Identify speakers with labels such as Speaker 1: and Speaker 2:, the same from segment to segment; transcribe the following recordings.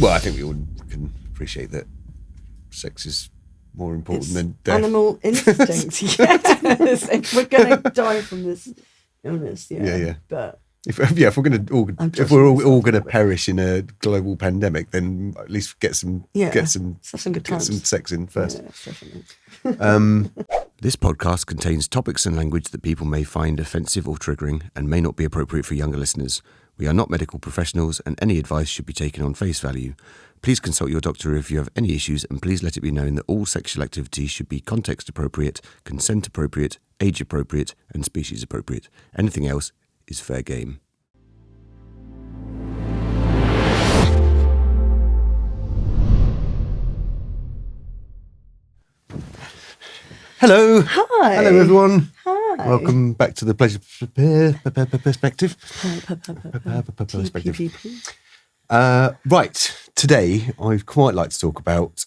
Speaker 1: Well, I think we all can appreciate that sex is more important than death.
Speaker 2: Animal instinct. Yes. If we're going to die from this illness,
Speaker 1: Yeah.
Speaker 2: But
Speaker 1: if we're going to if we're all going to perish in a global pandemic, then at least get some
Speaker 2: have some good
Speaker 1: get some
Speaker 2: times.
Speaker 1: sex in first.
Speaker 2: Yeah, definitely.
Speaker 1: This podcast contains topics and language that people may find offensive or triggering and may not be appropriate for younger listeners. We are not medical professionals and any advice should be taken on face value. Please consult your doctor if you have any issues, and please let it be known that all sexual activity should be context appropriate, consent appropriate, age appropriate and species appropriate. Anything else is fair game. Hello.
Speaker 2: Hi.
Speaker 1: Hello, everyone.
Speaker 2: Hi.
Speaker 1: Welcome back to the Pleasure Perspective. Right. Today, I'd quite like to talk about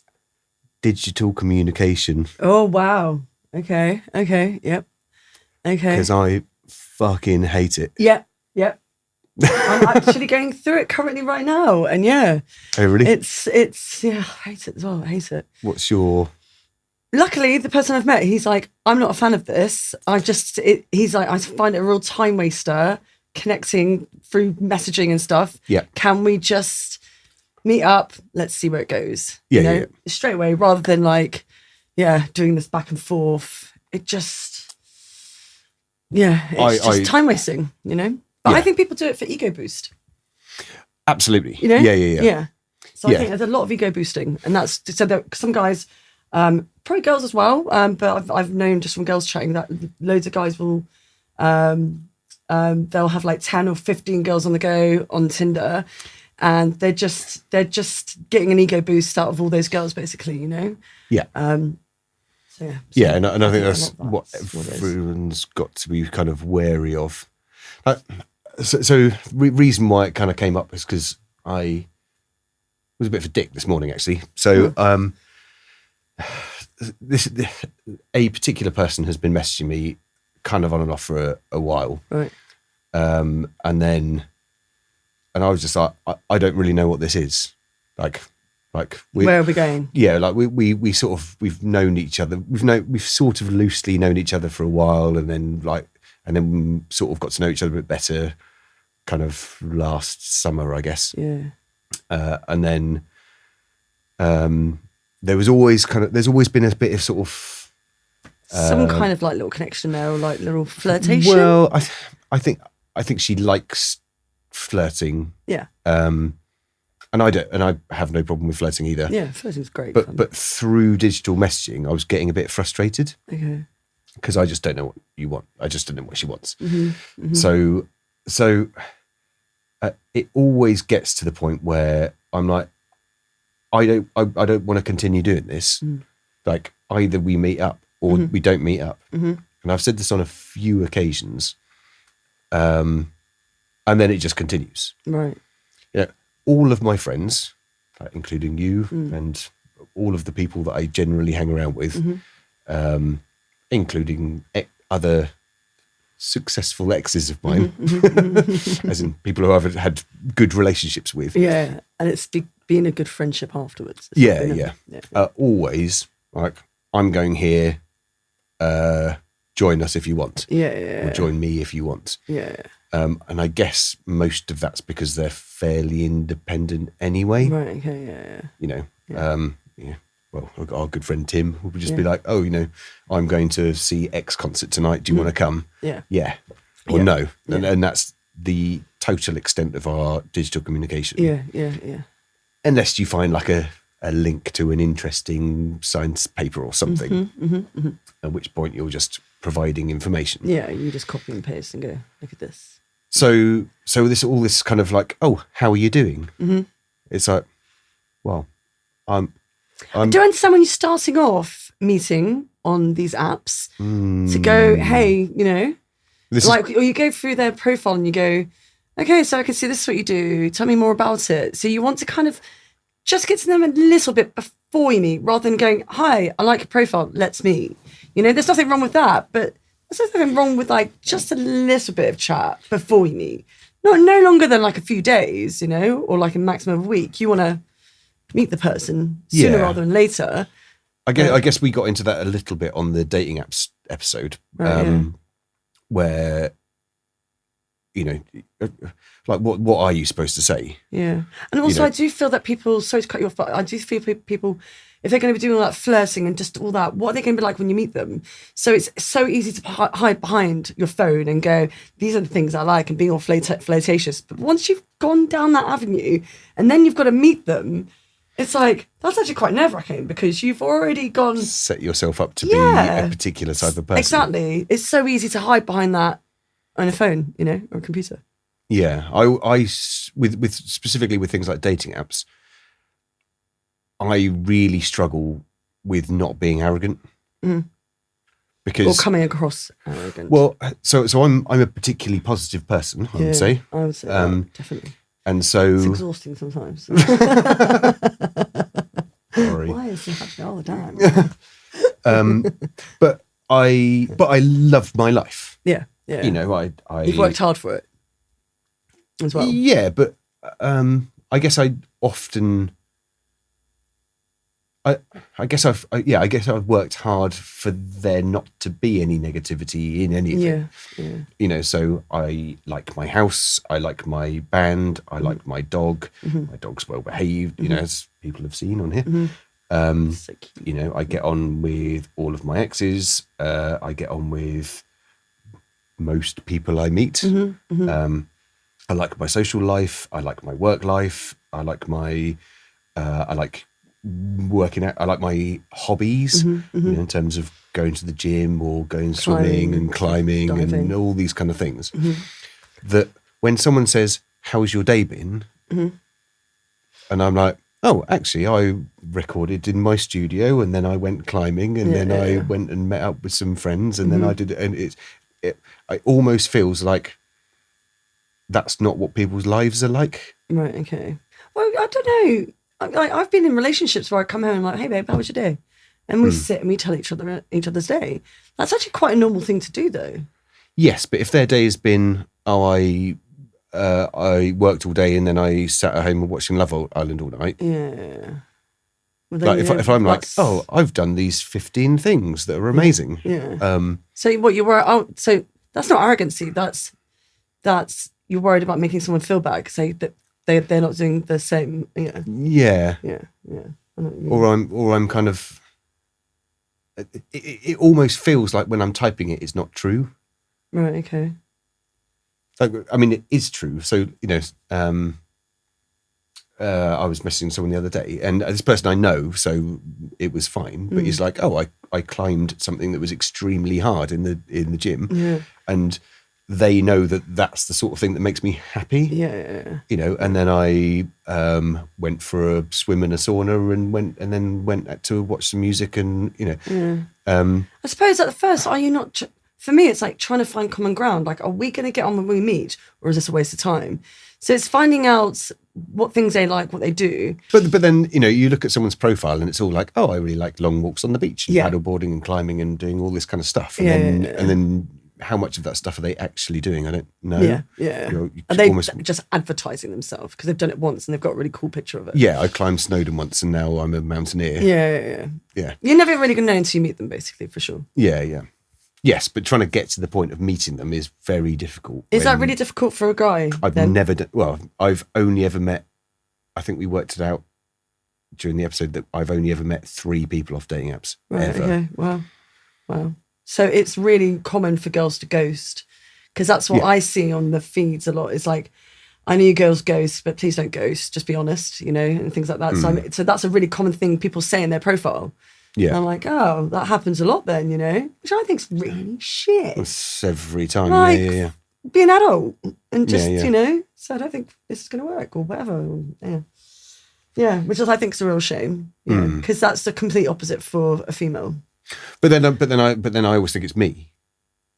Speaker 1: digital communication.
Speaker 2: Oh, wow. Okay. Yep. Okay.
Speaker 1: Because I fucking hate it.
Speaker 2: Yep. I'm actually going through it currently right now. And yeah.
Speaker 1: Oh, really?
Speaker 2: It's I hate it as well. I hate it.
Speaker 1: What's your...
Speaker 2: Luckily, the person I've met, he's like, I'm not a fan of this. He's like, I find it a real time waster connecting through messaging and stuff.
Speaker 1: Yeah.
Speaker 2: Can we just meet up? Let's see where it goes.
Speaker 1: Yeah.
Speaker 2: Straight away, rather than doing this back and forth. It just, it's just time wasting, But I think people do it for ego boost.
Speaker 1: Absolutely.
Speaker 2: Yeah. So I
Speaker 1: Yeah.
Speaker 2: think there's a lot of ego boosting, and that's so that some guys, probably girls as well, but I've known just from girls chatting that loads of guys will, they'll have like 10 or 15 girls on the go on Tinder, and they're just getting an ego boost out of all those girls, basically,
Speaker 1: Yeah.
Speaker 2: So
Speaker 1: And I think that's
Speaker 2: a lot of
Speaker 1: what
Speaker 2: that's what it is.
Speaker 1: everyone's got to be kind of wary of. So reason why it kind of came up is because I was a bit of a dick this morning, actually. So a particular person has been messaging me kind of on and off for a while.
Speaker 2: Right.
Speaker 1: And I was just like, I don't really know what this is. Like
Speaker 2: Where are we going?
Speaker 1: Yeah, like we sort of, we've known each other. We've sort of loosely known each other for a while, and then we sort of got to know each other a bit better kind of last summer, I guess.
Speaker 2: Yeah.
Speaker 1: And then there's always been a bit of sort of
Speaker 2: Some kind of like little connection there, or like little flirtation.
Speaker 1: Well, I think she likes flirting.
Speaker 2: Yeah.
Speaker 1: And I don't, and I have no problem with flirting either.
Speaker 2: Yeah, flirting's great. fun.
Speaker 1: But through digital messaging, I was getting a bit frustrated
Speaker 2: Okay.
Speaker 1: because I just don't know what you want. I just don't know what she wants.
Speaker 2: Mm-hmm.
Speaker 1: So it always gets to the point where I'm like, I don't want to continue doing this.
Speaker 2: Mm.
Speaker 1: Like, either we meet up or we don't meet up.
Speaker 2: Mm-hmm.
Speaker 1: And I've said this on a few occasions. And then it just continues.
Speaker 2: Right.
Speaker 1: Yeah. All of my friends, including you and all of the people that I generally hang around with, including other successful exes of mine, as in people who I've had good relationships with.
Speaker 2: Yeah, and it's being a good friendship afterwards.
Speaker 1: Yeah. Always like, I'm going here. Join us if you want.
Speaker 2: Yeah.
Speaker 1: Or join me if you want.
Speaker 2: Yeah.
Speaker 1: And I guess most of that's because they're fairly independent anyway.
Speaker 2: Right. Okay. Yeah.
Speaker 1: Well, our good friend Tim will just be like, oh, I'm going to see X concert tonight. Do you want to come?
Speaker 2: Yeah.
Speaker 1: Yeah. Or
Speaker 2: Yeah.
Speaker 1: no.
Speaker 2: Yeah.
Speaker 1: And that's the total extent of our digital communication.
Speaker 2: Yeah.
Speaker 1: Unless you find like a link to an interesting science paper or something, at which point you're just providing information.
Speaker 2: Yeah. You just copy and paste and go, look at this.
Speaker 1: So all this kind of like, oh, how are you doing? Mm-hmm. It's like, well, I
Speaker 2: do understand when you're starting off meeting on these apps to go, hey, or you go through their profile and you go, okay, so I can see this is what you do. Tell me more about it. So you want to kind of just get to them a little bit before you meet, rather than going, hi, I like your profile, let's meet. There's nothing wrong with that, but there's nothing wrong with like just a little bit of chat before you meet. No longer than like a few days, or like a maximum of a week. You want to meet the person sooner rather than later.
Speaker 1: I guess we got into that a little bit on the dating apps episode, where, you know, like what are you supposed to say?
Speaker 2: Yeah. And also, I do feel that people, sorry to cut you off, but I do feel people, if they're going to be doing all that flirting and just all that, what are they going to be like when you meet them? So it's so easy to hide behind your phone and go, these are the things I like, and being all flirtatious. But once you've gone down that avenue and then you've got to meet them, it's like, that's actually quite nerve-wracking because you've already gone...
Speaker 1: Set yourself up to be a particular type of person.
Speaker 2: Exactly. It's so easy to hide behind that on a phone, you know, or a computer.
Speaker 1: Yeah. I with specifically with things like dating apps, I really struggle with not being arrogant. Because...
Speaker 2: Or coming across arrogant.
Speaker 1: Well, so I'm a particularly positive person, I would say.
Speaker 2: I would say definitely.
Speaker 1: And so
Speaker 2: it's exhausting sometimes.
Speaker 1: Sorry.
Speaker 2: Why is this happening all the time?
Speaker 1: But I love my life.
Speaker 2: Yeah.
Speaker 1: You know, I
Speaker 2: you've worked hard for it as well.
Speaker 1: Yeah, but I guess I often I guess I've worked hard for there not to be any negativity in anything.
Speaker 2: Yeah.
Speaker 1: You know, so I like my house, I like my band, I like my dog. My dog's well behaved, you know, as people have seen on here.
Speaker 2: So cute.
Speaker 1: You know, I get on with all of my exes. I get on with most people I meet. I like my social life. I like my work life. I like working out. I like my hobbies, you know, in terms of going to the gym or going swimming and climbing
Speaker 2: diving,
Speaker 1: and all these kind of things. That when someone says, "How's your day been?" and I'm like, "Oh, actually, I recorded in my studio, and then I went climbing, and then I went and met up with some friends, and then I did it." And it almost feels like that's not what people's lives are like.
Speaker 2: Right. Okay. Well, I don't know. I've been in relationships where I come home and I'm like, "Hey, babe, how was your day?" And we sit and we tell each other's day. That's actually quite a normal thing to do, though.
Speaker 1: Yes, but if their day has been, I worked all day and then I sat at home and watching Love Island all night.
Speaker 2: Yeah. Well,
Speaker 1: like if I'm like, "Oh, I've done these 15 things that are amazing."
Speaker 2: Yeah. So what you were? Oh, so that's not arrogancy. That's you're worried about making someone feel bad because they're not doing the same. Yeah.
Speaker 1: Yeah.
Speaker 2: Yeah. Yeah. I know what you mean.
Speaker 1: Or I'm kind of. It almost feels like when I'm typing it's not true.
Speaker 2: Right. Okay.
Speaker 1: Like, I mean, it is true. So, you know, I was messaging someone the other day, and this person I know, so it was fine. But he's like, "Oh, I climbed something that was extremely hard in the gym," and they know that that's the sort of thing that makes me happy.
Speaker 2: Yeah.
Speaker 1: You know, and then I went for a swim in a sauna and then went to watch some music, and you know.
Speaker 2: I suppose at first, are you not? For me, it's like trying to find common ground. Like, are we going to get on when we meet, or is this a waste of time? So it's finding out what things they like, what they do.
Speaker 1: But then, you know, you look at someone's profile and it's all like, "Oh, I really like long walks on the beach, and paddleboarding and climbing and doing all this kind of stuff." And then how much of that stuff are they actually doing? I don't know.
Speaker 2: Yeah.
Speaker 1: You're
Speaker 2: Are they
Speaker 1: almost
Speaker 2: just advertising themselves because they've done it once and they've got a really cool picture of it?
Speaker 1: Yeah, I climbed Snowdon once and now I'm a mountaineer.
Speaker 2: Yeah. You're never really going to know until you meet them, basically, for sure.
Speaker 1: Yeah. Yes, but trying to get to the point of meeting them is very difficult.
Speaker 2: Is that really difficult for a guy?
Speaker 1: Never done. Well, I've only ever met. I think we worked it out during the episode that I've only ever met 3 people off dating apps.
Speaker 2: Right.
Speaker 1: Ever.
Speaker 2: Okay. Wow. So it's really common for girls to ghost, because that's what I see on the feeds a lot. It's like, "I know you girls ghost, but please don't ghost. Just be honest," you know, and things like that. So that's a really common thing people say in their profile.
Speaker 1: Yeah.
Speaker 2: And I'm like, oh, that happens a lot then, you know, which I think's really shit.
Speaker 1: It's every time.
Speaker 2: Like,
Speaker 1: Yeah.
Speaker 2: Be an adult and just,
Speaker 1: Yeah.
Speaker 2: you know, so I don't think this is going to work or whatever. Yeah, which is, I think, is a real shame. Yeah, because that's the complete opposite for a female.
Speaker 1: But then I always think it's me,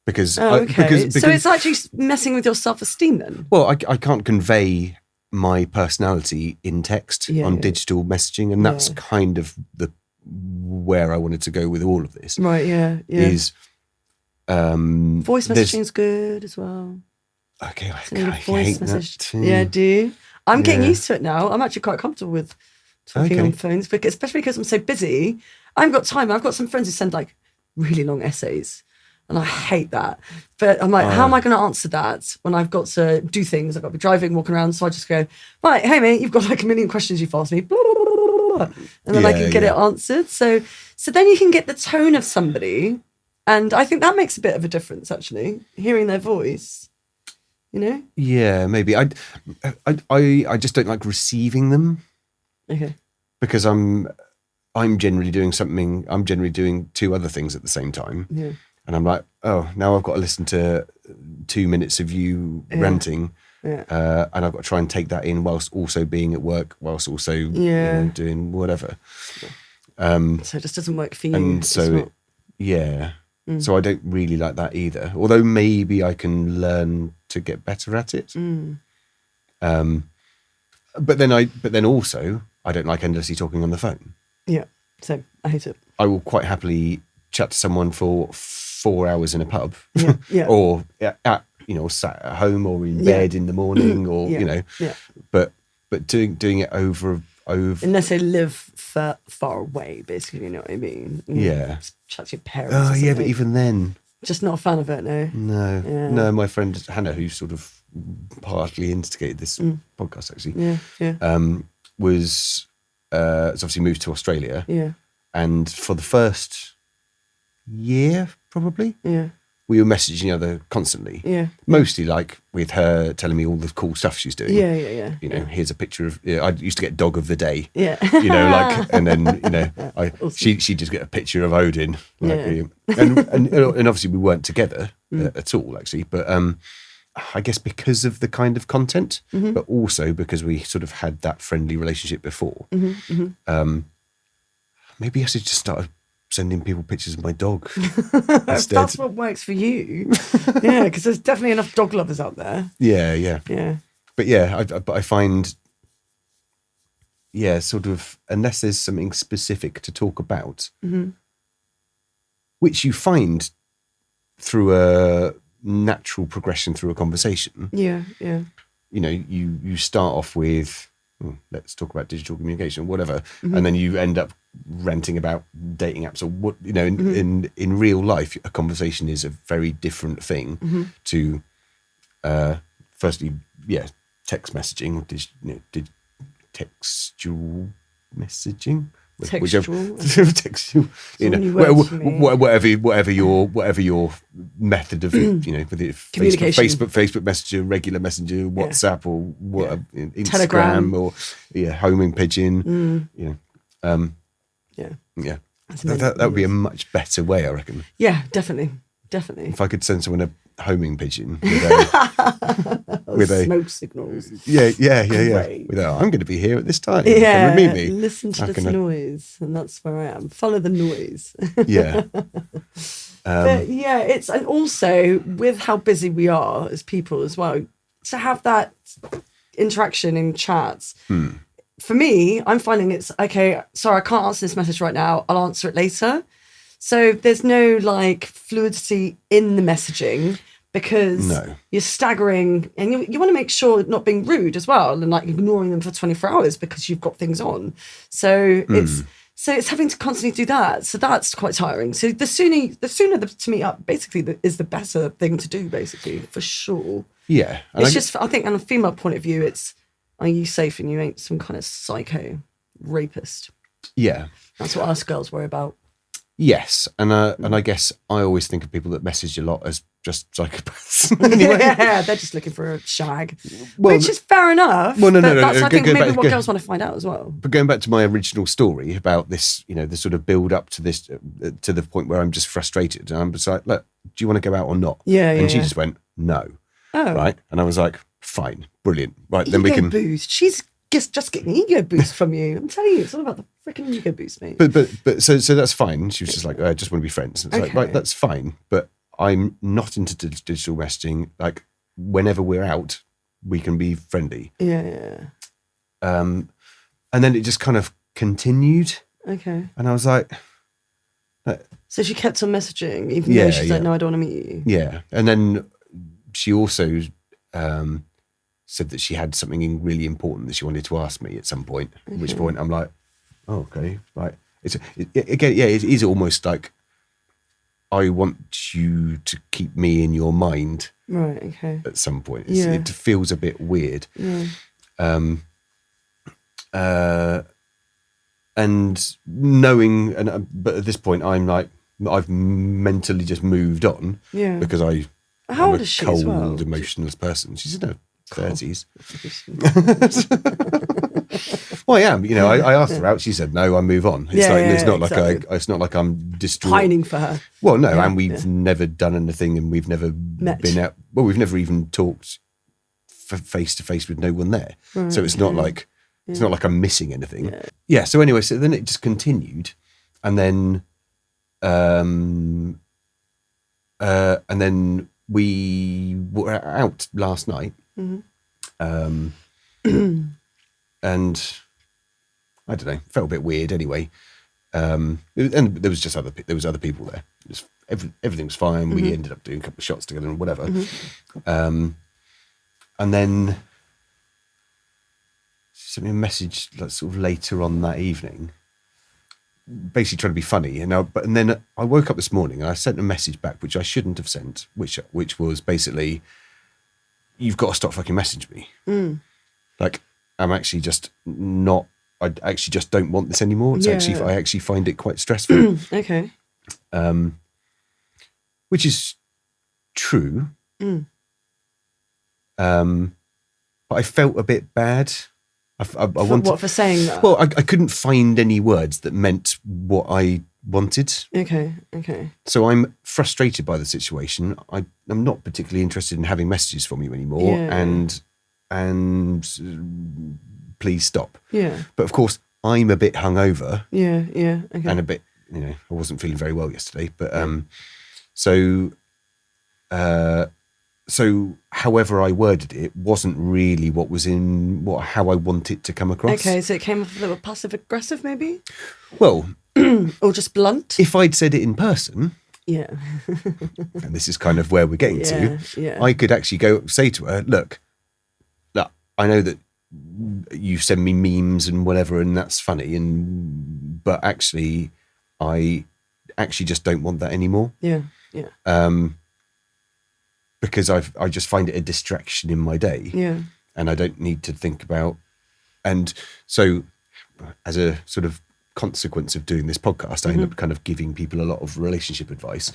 Speaker 1: because
Speaker 2: because so it's actually messing with your self-esteem then.
Speaker 1: Well, I can't convey my personality in text on digital messaging, and that's kind of where I wanted to go with all of this.
Speaker 2: Right. Yeah.
Speaker 1: Is
Speaker 2: voice messaging is good as well.
Speaker 1: Okay, I
Speaker 2: voice
Speaker 1: hate
Speaker 2: message.
Speaker 1: that too.
Speaker 2: Yeah, do you? I'm getting used to it now. I'm actually quite comfortable with talking on phones, because, especially because I'm so busy. I haven't got time. I've got some friends who send like really long essays, and I hate that. But I'm like, how am I going to answer that when I've got to do things? I've got to be driving, walking around. So I just go, right, hey mate, you've got like a million questions you've asked me, blah, blah, blah, blah, blah, and then I can get it answered. So then you can get the tone of somebody, and I think that makes a bit of a difference actually, hearing their voice. You know?
Speaker 1: Yeah, maybe. I just don't like receiving them.
Speaker 2: Okay.
Speaker 1: Because I'm generally doing something. I'm generally doing two other things at the same time.
Speaker 2: Yeah.
Speaker 1: And I'm like, oh, now I've got to listen to 2 minutes of you ranting.
Speaker 2: Yeah.
Speaker 1: And I've got to try and take that in whilst also being at work, whilst also doing whatever.
Speaker 2: So it just doesn't work for you.
Speaker 1: And so, so I don't really like that either. Although maybe I can learn to get better at it. But then also, I don't like endlessly talking on the phone.
Speaker 2: Yeah, so I hate it.
Speaker 1: I will quite happily chat to someone for 4 hours in a pub, or at, sat at home or in bed in the morning, or but doing it over
Speaker 2: unless they live far away, basically, you know what I mean? Just chat to your parents.
Speaker 1: Oh yeah, but even then,
Speaker 2: just not a fan of it.
Speaker 1: No. My friend Hannah, who sort of partly instigated this podcast, actually, was obviously moved to Australia, and for the first year, probably, we were messaging each other constantly. Mostly like with her telling me all the cool stuff she's doing. Here's a picture of. I used to get dog of the day. And then awesome. she just get a picture of Odin. And obviously we weren't together at all, actually, but I guess because of the kind of content, but also because we sort of had that friendly relationship before. Maybe I should just start sending people pictures of my dog instead.
Speaker 2: That's what works for you. Because there's definitely enough dog lovers out there.
Speaker 1: Yeah. But I find, sort of, unless there's something specific to talk about, which you find through a natural progression through a conversation. You start off with, let's talk about digital communication, whatever, and then you end up ranting about dating apps or what, in real life, a conversation is a very different thing to firstly text messaging or textual messaging, textual, whatever your method of whether it's Facebook Messenger, regular Messenger, WhatsApp, or Instagram, Telegram, or homing pigeon, that would be a much better way, I reckon.
Speaker 2: Yeah, definitely.
Speaker 1: If I could send someone a homing pigeon
Speaker 2: with smoke signals.
Speaker 1: With I'm going to be here at this time. Come and meet me.
Speaker 2: Listen to this noise, and that's where I am. Follow the noise. But it's, and also with how busy we are as people as well, to have that interaction in chats. For me, I'm finding it's okay. Sorry, I can't answer this message right now. I'll answer it later. So there's no like fluidity in the messaging because you're staggering, and you want to make sure not being rude as well, and like ignoring them for 24 hours because you've got things on. So it's having to constantly do that. So that's quite tiring. So the sooner to meet up basically is the better thing to do, basically, for sure.
Speaker 1: Yeah.
Speaker 2: It's I think on a female point of view, it's, are you safe and you ain't some kind of psycho rapist?
Speaker 1: Yeah.
Speaker 2: That's what us girls worry about.
Speaker 1: Yes, and I guess I always think of people that message a lot as just psychopaths. Anyway.
Speaker 2: Yeah, they're just looking for a shag, which is fair enough.
Speaker 1: Well, no.
Speaker 2: That's, I think, maybe what girls want to find out as well.
Speaker 1: But going back to my original story about this, the sort of build up to this, to the point where I'm just frustrated, and I'm just like, look, do you want to go out or not? And she just went, no. Oh. Right, and I was like, fine, brilliant. Right, then we can
Speaker 2: boost. She's just getting an ego boost from you. I'm telling you, it's all about the freaking ego boost, mate.
Speaker 1: But so that's fine. She was just like, I just want to be friends. And it's like, right, that's fine. But I'm not into digital messaging. Like, whenever we're out, we can be friendly.
Speaker 2: Yeah.
Speaker 1: And then it just kind of continued.
Speaker 2: Okay.
Speaker 1: And I was like,
Speaker 2: so she kept on messaging, even though she's like, no, I don't want to meet you.
Speaker 1: Yeah. And then she also said that she had something really important that she wanted to ask me at some point, at which point I'm like, oh, okay, right. Again, yeah, it is almost like I want you to keep me in your mind.
Speaker 2: Right. Okay.
Speaker 1: At some point,
Speaker 2: Yeah.
Speaker 1: it feels a bit weird.
Speaker 2: Yeah.
Speaker 1: And knowing, but at this point, I'm like, I've mentally just moved on.
Speaker 2: Yeah.
Speaker 1: Because
Speaker 2: How
Speaker 1: I'm
Speaker 2: old
Speaker 1: a
Speaker 2: is she
Speaker 1: cold,
Speaker 2: as well?
Speaker 1: emotionless person. She's in her 30s. Well, I am. I asked her out. She said no. I move on. It's not
Speaker 2: exactly.
Speaker 1: like it's not like I'm distraught.
Speaker 2: Pining for her.
Speaker 1: Well, no, and we've never done anything, and we've never been out. Well, we've never even talked face to face with no one there.
Speaker 2: Right,
Speaker 1: so it's not like I'm missing anything. Yeah. So anyway, so then it just continued, and then, and then we were out last night, and I don't know, felt a bit weird anyway. And there was other people there. Everything was fine. We ended up doing a couple of shots together and whatever. And then she sent me a message like sort of later on that evening, basically trying to be funny. And then I woke up this morning and I sent a message back, which I shouldn't have sent, which was basically, you've got to stop fucking messaging me. Like, I'm actually just not. I actually just don't want this anymore. I actually find it quite stressful.
Speaker 2: Okay.
Speaker 1: Which is true. But I felt a bit bad.
Speaker 2: What for saying that?
Speaker 1: Well, I couldn't find any words that meant what I wanted.
Speaker 2: Okay.
Speaker 1: So I'm frustrated by the situation. I'm not particularly interested in having messages from you anymore.
Speaker 2: Yeah.
Speaker 1: And please stop.
Speaker 2: Yeah.
Speaker 1: But of course, I'm a bit hungover.
Speaker 2: Yeah. Okay.
Speaker 1: And a bit, I wasn't feeling very well yesterday. But so however I worded it wasn't really what was how I want it to come across.
Speaker 2: Okay, so it came off a little passive aggressive, maybe,
Speaker 1: Well,
Speaker 2: or just blunt.
Speaker 1: if I'd said it in person,
Speaker 2: Yeah.
Speaker 1: and this is kind of where we're getting to,
Speaker 2: Yeah.
Speaker 1: I could actually say to her, look, I know that you send me memes and whatever, and that's funny, but actually, I actually just don't want that anymore.
Speaker 2: Yeah.
Speaker 1: Because I just find it a distraction in my day.
Speaker 2: Yeah.
Speaker 1: And I don't need to think about. And so, as a sort of consequence of doing this podcast, I end up kind of giving people a lot of relationship advice.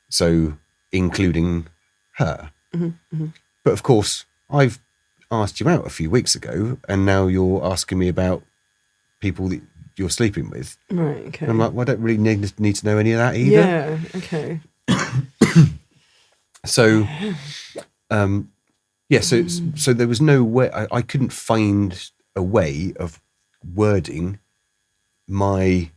Speaker 1: So, including her. But of course, I've asked you out a few weeks ago, and now you're asking me about people that you're sleeping with.
Speaker 2: Right. Okay.
Speaker 1: And I'm like, well, I don't really need to know any of that either.
Speaker 2: Yeah. Okay.
Speaker 1: So, so there was no way, I couldn't find a way of wording my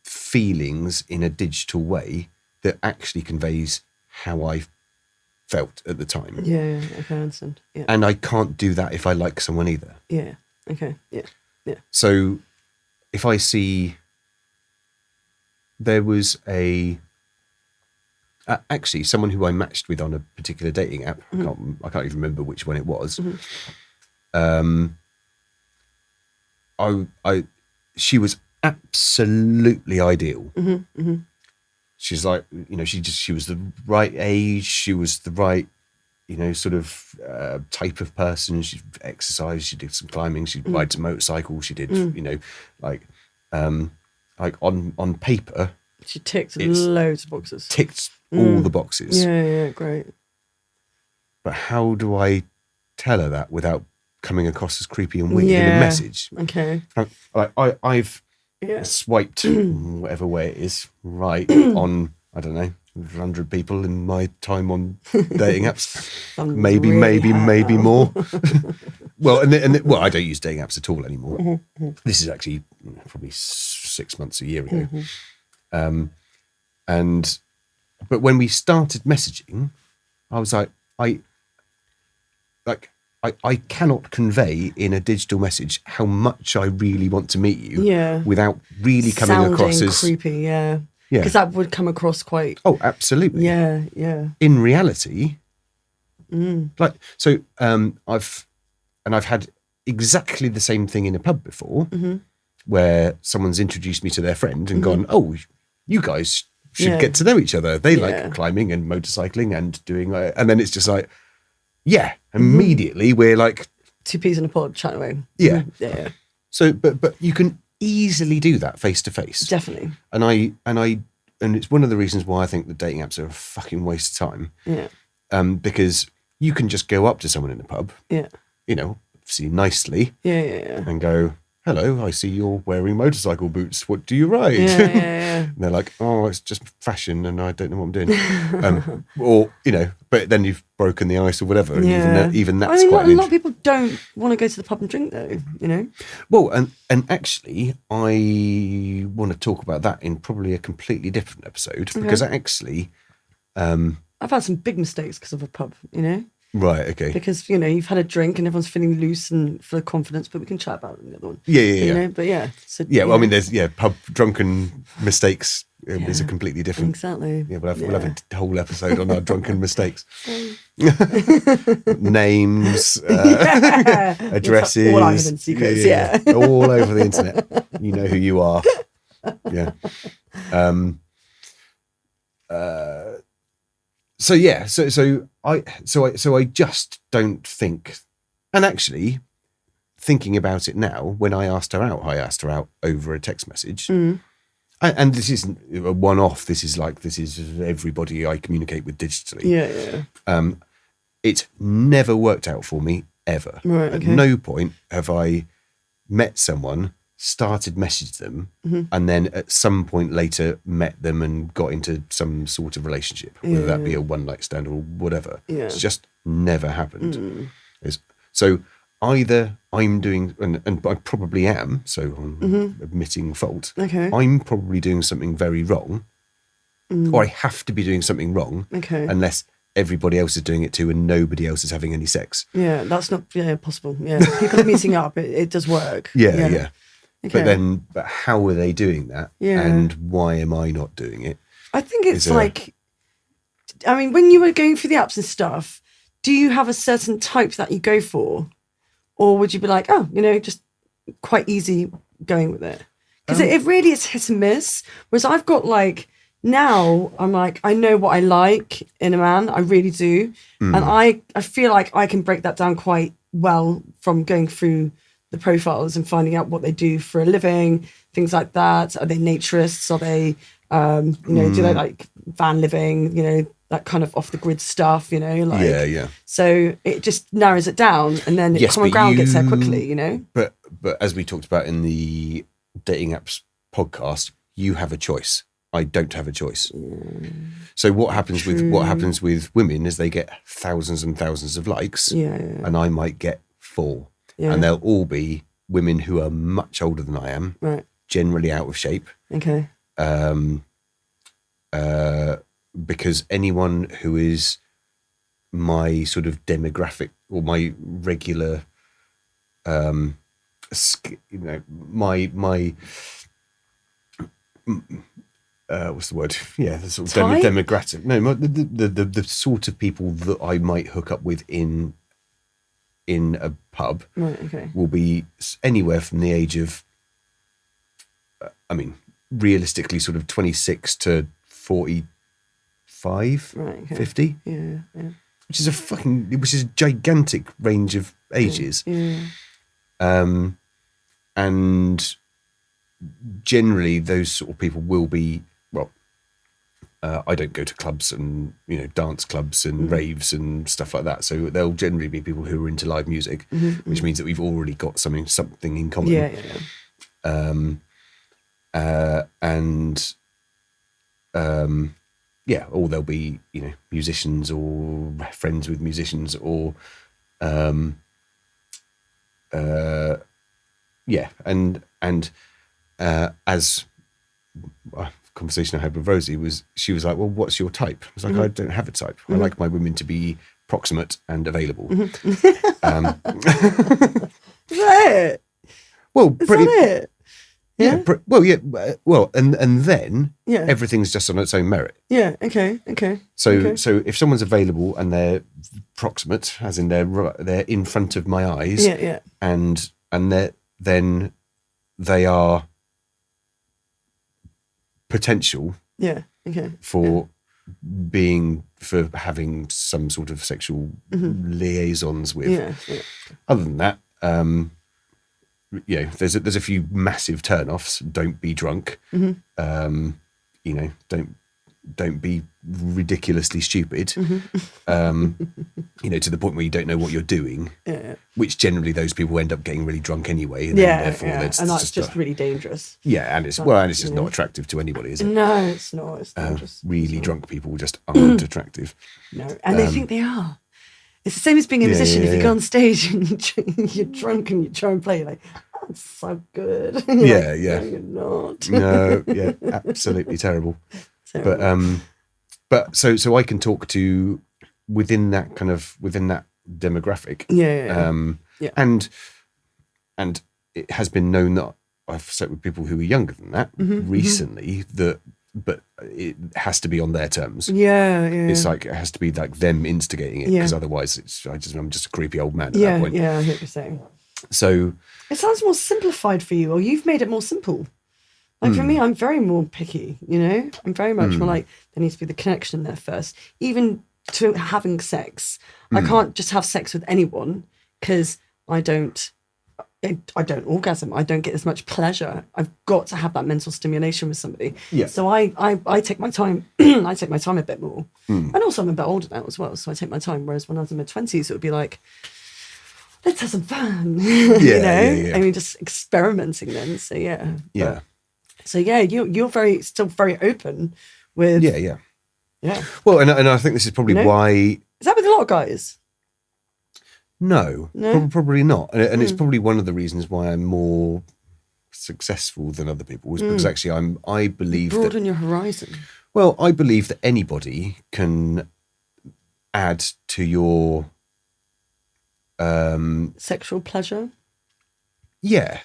Speaker 1: feelings in a digital way that actually conveys how I felt at the time.
Speaker 2: Yeah. Okay. I understand. Yeah.
Speaker 1: And I can't do that if I like someone either.
Speaker 2: Yeah. Okay. Yeah.
Speaker 1: So if I see there was actually someone who I matched with on a particular dating app, I can't even remember which one it was. She was absolutely ideal. She's like, she was the right age. She was the right, sort of type of person. She exercised. She did some climbing. She rides a motorcycle. She did, like on paper.
Speaker 2: She ticked loads of boxes.
Speaker 1: Ticked all the boxes.
Speaker 2: Yeah, great.
Speaker 1: But how do I tell her that without coming across as creepy and weird in a message?
Speaker 2: Okay.
Speaker 1: I've swiped whatever way it is right on, I don't know, 100 people in my time on dating apps. maybe more. Well, well, I don't use dating apps at all anymore. This is actually probably 6 months, a year ago. But when we started messaging, I was like, I cannot convey in a digital message how much I really want to meet you without really coming across as
Speaker 2: creepy. Yeah. Because that would come across quite.
Speaker 1: Oh, absolutely.
Speaker 2: Yeah.
Speaker 1: In reality, I've had exactly the same thing in a pub before,
Speaker 2: Mm-hmm.
Speaker 1: where someone's introduced me to their friend and gone, "Oh, you guys should
Speaker 2: Yeah.
Speaker 1: get to know each other. They
Speaker 2: Yeah.
Speaker 1: like climbing and motorcycling and doing," and then it's just like, yeah, immediately we're like,
Speaker 2: Two peas in a pod, chatting away.
Speaker 1: Yeah.
Speaker 2: Yeah.
Speaker 1: so, but you can easily do that face to face.
Speaker 2: Definitely.
Speaker 1: And it's one of the reasons why I think the dating apps are a fucking waste of time.
Speaker 2: Yeah.
Speaker 1: Because you can just go up to someone in the pub,
Speaker 2: Yeah.
Speaker 1: obviously nicely,
Speaker 2: Yeah.
Speaker 1: and go, "Hello, I see you're wearing motorcycle boots. What do you ride?"
Speaker 2: Yeah.
Speaker 1: And they're like, "Oh, it's just fashion, and I don't know what I'm doing." Or but then you've broken the ice or whatever. And even that's quite.
Speaker 2: A lot of people don't want to go to the pub and drink, though.
Speaker 1: Well, and actually, I want to talk about that in probably a completely different episode because actually,
Speaker 2: I've had some big mistakes because of a pub.
Speaker 1: right, okay,
Speaker 2: Because you've had a drink and everyone's feeling loose and full of confidence, but we can chat about it in the other one.
Speaker 1: yeah.
Speaker 2: But yeah, so
Speaker 1: Well, I mean, there's pub drunken mistakes is a completely different.
Speaker 2: exactly.
Speaker 1: Yeah, we'll have a whole episode on our drunken mistakes. Names, addresses,
Speaker 2: all our hidden secrets. Yeah.
Speaker 1: all over the internet. You know who you are. Yeah. So I just don't think, and actually, thinking about it now, when I asked her out over a text message. And this isn't a one-off. This is everybody I communicate with digitally.
Speaker 2: Yeah.
Speaker 1: It's never worked out for me ever.
Speaker 2: Right,
Speaker 1: At
Speaker 2: okay.
Speaker 1: no point have I met someone, started messaging them, and then at some point later met them and got into some sort of relationship, whether that be a one-night stand or whatever.
Speaker 2: Yeah.
Speaker 1: It's just never happened. So either I'm doing, and I probably am, so I'm admitting fault.
Speaker 2: Okay.
Speaker 1: I'm probably doing something very wrong, or I have to be doing something wrong,
Speaker 2: Okay.
Speaker 1: unless everybody else is doing it too and nobody else is having any sex.
Speaker 2: Yeah, that's not possible. Yeah, people are meeting up. It does work.
Speaker 1: Yeah.
Speaker 2: Okay.
Speaker 1: But how are they doing that?
Speaker 2: Yeah.
Speaker 1: And why am I not doing it?
Speaker 2: I think it's when you were going through the apps and stuff, do you have a certain type that you go for? Or would you be like, just quite easy going with it? Because it really is hit and miss. Whereas I've got now I'm I know what I like in a man. I really do. And I feel like I can break that down quite well from going through the profiles and finding out what they do for a living, things like that. Are they naturists? Are they, do they like van living, that kind of off the grid stuff,
Speaker 1: Yeah.
Speaker 2: So it just narrows it down and then common ground gets there quickly,
Speaker 1: But as we talked about in the dating apps podcast, you have a choice. I don't have a choice. So what happens with women is they get thousands and thousands of likes, and I might get 4, and they'll all be women who are much older than I am,
Speaker 2: Right.
Speaker 1: generally out of shape.
Speaker 2: Okay.
Speaker 1: Because anyone who is my sort of demographic or my regular, what's the word? Yeah, the sort of
Speaker 2: Type?
Speaker 1: demographic. No, the sort of people that I might hook up with in a pub
Speaker 2: Right. Okay.
Speaker 1: will be anywhere from the age of, realistically, sort of 26 to 45,
Speaker 2: Right. Okay.
Speaker 1: 50,
Speaker 2: Yeah.
Speaker 1: which is a gigantic range of ages.
Speaker 2: Yeah.
Speaker 1: And generally those sort of people will be, I don't go to clubs and, dance clubs and raves and stuff like that. So they'll generally be people who are into live music, which means that we've already got something in common. Or they'll be, musicians or friends with musicians or, as a conversation I had with Rosie she was like, well, what's your type? I was like, I don't have a type. I like my women to be proximate and available.
Speaker 2: Is that it?
Speaker 1: Well,
Speaker 2: Is that it? Yeah.
Speaker 1: And then
Speaker 2: Yeah.
Speaker 1: everything's just on its own merit.
Speaker 2: Yeah. Okay.
Speaker 1: So if someone's available and they're proximate, as in they're in front of my eyes, and then they are potential, for having some sort of sexual liaisons with. Other than that, there's a few massive turn-offs. Don't be drunk. Don't be ridiculously stupid. To the point where you don't know what you're doing. Which generally those people end up getting really drunk anyway. And therefore
Speaker 2: and that's just really dangerous.
Speaker 1: Yeah, and it's just not attractive to anybody, is it?
Speaker 2: No, it's not. It's dangerous.
Speaker 1: Really drunk people just aren't attractive.
Speaker 2: No, and they think they are. It's the same as being a musician. If you go on stage and you're drunk and you try and play, you're like, that's so good. No, you're not.
Speaker 1: No, absolutely terrible. But so I can talk to within that demographic. And it has been known that I've slept with people who are younger than that recently. But it has to be on their terms. It's like it has to be like them instigating it, because otherwise I'm just a creepy old man at that point.
Speaker 2: I hear what you're saying.
Speaker 1: So
Speaker 2: it sounds more simplified for you, or you've made it more simple. Like for me, I'm very more picky, I'm very much more like, there needs to be the connection there first. Even to having sex, I can't just have sex with anyone because I don't orgasm. I don't get as much pleasure. I've got to have that mental stimulation with somebody. So I take my time. I take my time a bit more. And also I'm a bit older now as well, so I take my time. Whereas when I was in my 20s, it would be like, let's have some fun. I mean, just experimenting then. So you're still very open with.
Speaker 1: Yeah. Well, and I think this is probably why.
Speaker 2: Is that with a lot of guys?
Speaker 1: No? Probably not. And it's probably one of the reasons why I'm more successful than other people, is because actually I believe
Speaker 2: broaden your horizon.
Speaker 1: Well, I believe that anybody can add to your
Speaker 2: sexual pleasure.
Speaker 1: Yeah,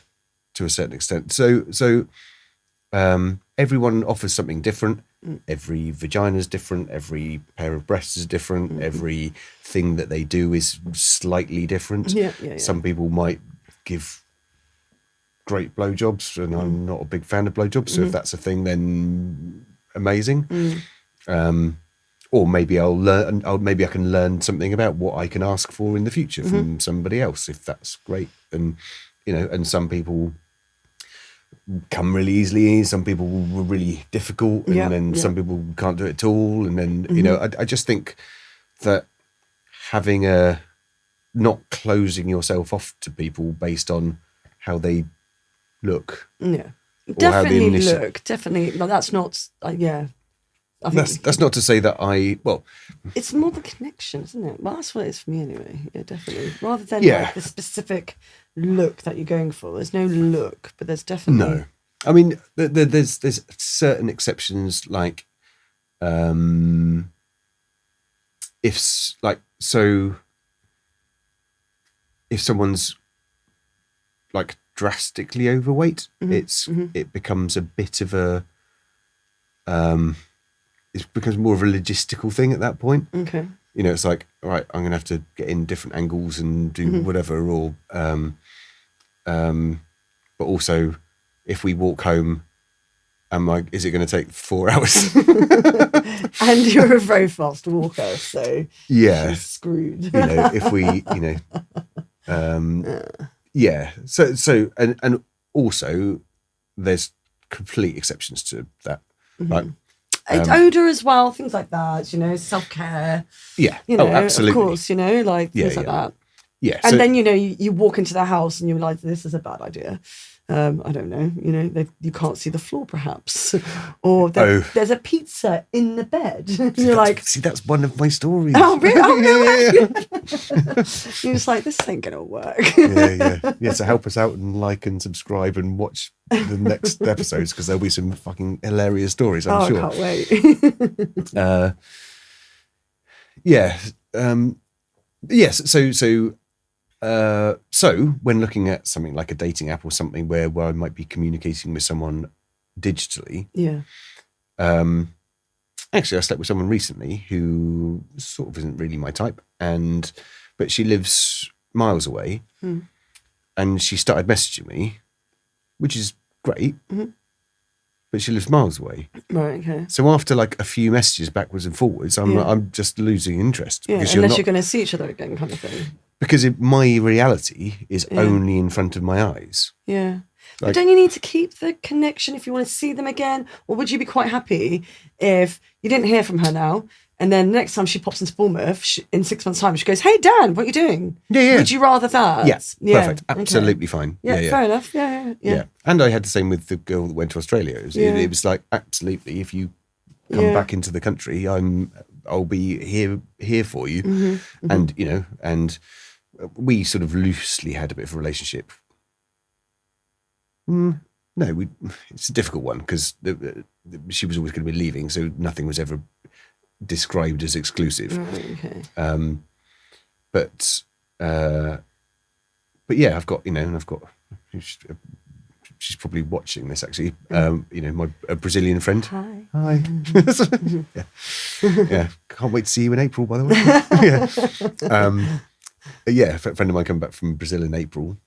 Speaker 1: to a certain extent. So everyone offers something different. Every vagina is different. Every pair of breasts is different. Every thing that they do is slightly different. Some people might give great blowjobs, and I'm not a big fan of blowjobs. So if that's a thing, then amazing. Or maybe I'll learn. Maybe I can learn something about what I can ask for in the future from somebody else, if that's great. And and some people come really easily. Some people were really difficult, and then some people can't do it at all. And then I just think that having not closing yourself off to people based on how they look.
Speaker 2: Definitely look. Definitely. No, that's not. I think
Speaker 1: that's not to say that
Speaker 2: it's more the connection, isn't it? Well, that's what it is for me anyway. Yeah, definitely. Rather than like the specific look that you're going for. There's no look, but there's definitely
Speaker 1: no. I mean, there's certain exceptions, like if someone's like drastically overweight, it becomes a bit of a it becomes more of a logistical thing at that point.
Speaker 2: Okay.
Speaker 1: It's like, all right, I'm going to have to get in different angles and do whatever, or but also if we walk home, is it going to take 4 hours?
Speaker 2: And you're a very fast walker, so she's screwed.
Speaker 1: If we, So and also there's complete exceptions to that, right?
Speaker 2: Odor as well, things like that, self-care.
Speaker 1: Yeah.
Speaker 2: Of
Speaker 1: Absolutely.
Speaker 2: course, like things like that.
Speaker 1: Yeah.
Speaker 2: And then, you walk into the house and you're like, this is a bad idea. I don't know, you can't see the floor perhaps. Or there's a pizza in the bed. You're like...
Speaker 1: See, that's one of my stories.
Speaker 2: Oh, really? Oh, no. You're just like, this ain't going to work.
Speaker 1: Yeah, so help us out and like and subscribe and watch the next episodes, because there'll be some fucking hilarious stories, I'm sure.
Speaker 2: I can't wait.
Speaker 1: Yes, so So when looking at something like a dating app or something where I might be communicating with someone digitally, actually I slept with someone recently who sort of isn't really my type, but she lives miles away, and she started messaging me, which is great, but she lives miles away.
Speaker 2: Right, okay.
Speaker 1: So after like a few messages backwards and forwards, I'm just losing interest.
Speaker 2: Yeah,
Speaker 1: because
Speaker 2: unless you're going to see each other again, kind of thing.
Speaker 1: Because my reality is only in front of my eyes.
Speaker 2: Yeah. But
Speaker 1: Like-
Speaker 2: don't you need to keep the connection if you want to see them again? Or would you be quite happy if you didn't hear from her now, and then the next time she pops into Bournemouth, in 6 months' time, she goes, "Hey, Dan, what are you doing?"
Speaker 1: Yeah.
Speaker 2: Would you rather that?
Speaker 1: Yeah, perfect.
Speaker 2: okay.
Speaker 1: Absolutely fine.
Speaker 2: Yeah, fair enough. Yeah.
Speaker 1: And I had the same with the girl that went to Australia. It was like, absolutely, if you come back into the country, I'll be here for you. And, and we sort of loosely had a bit of a relationship. No, it's a difficult one because she was always going to be leaving, so nothing was ever described as exclusive.
Speaker 2: Right, okay.
Speaker 1: But yeah, I've got, she's probably watching this actually. My Brazilian friend. Hi. Yeah. Can't wait to see you in April, by the way. A friend of mine coming back from Brazil in April.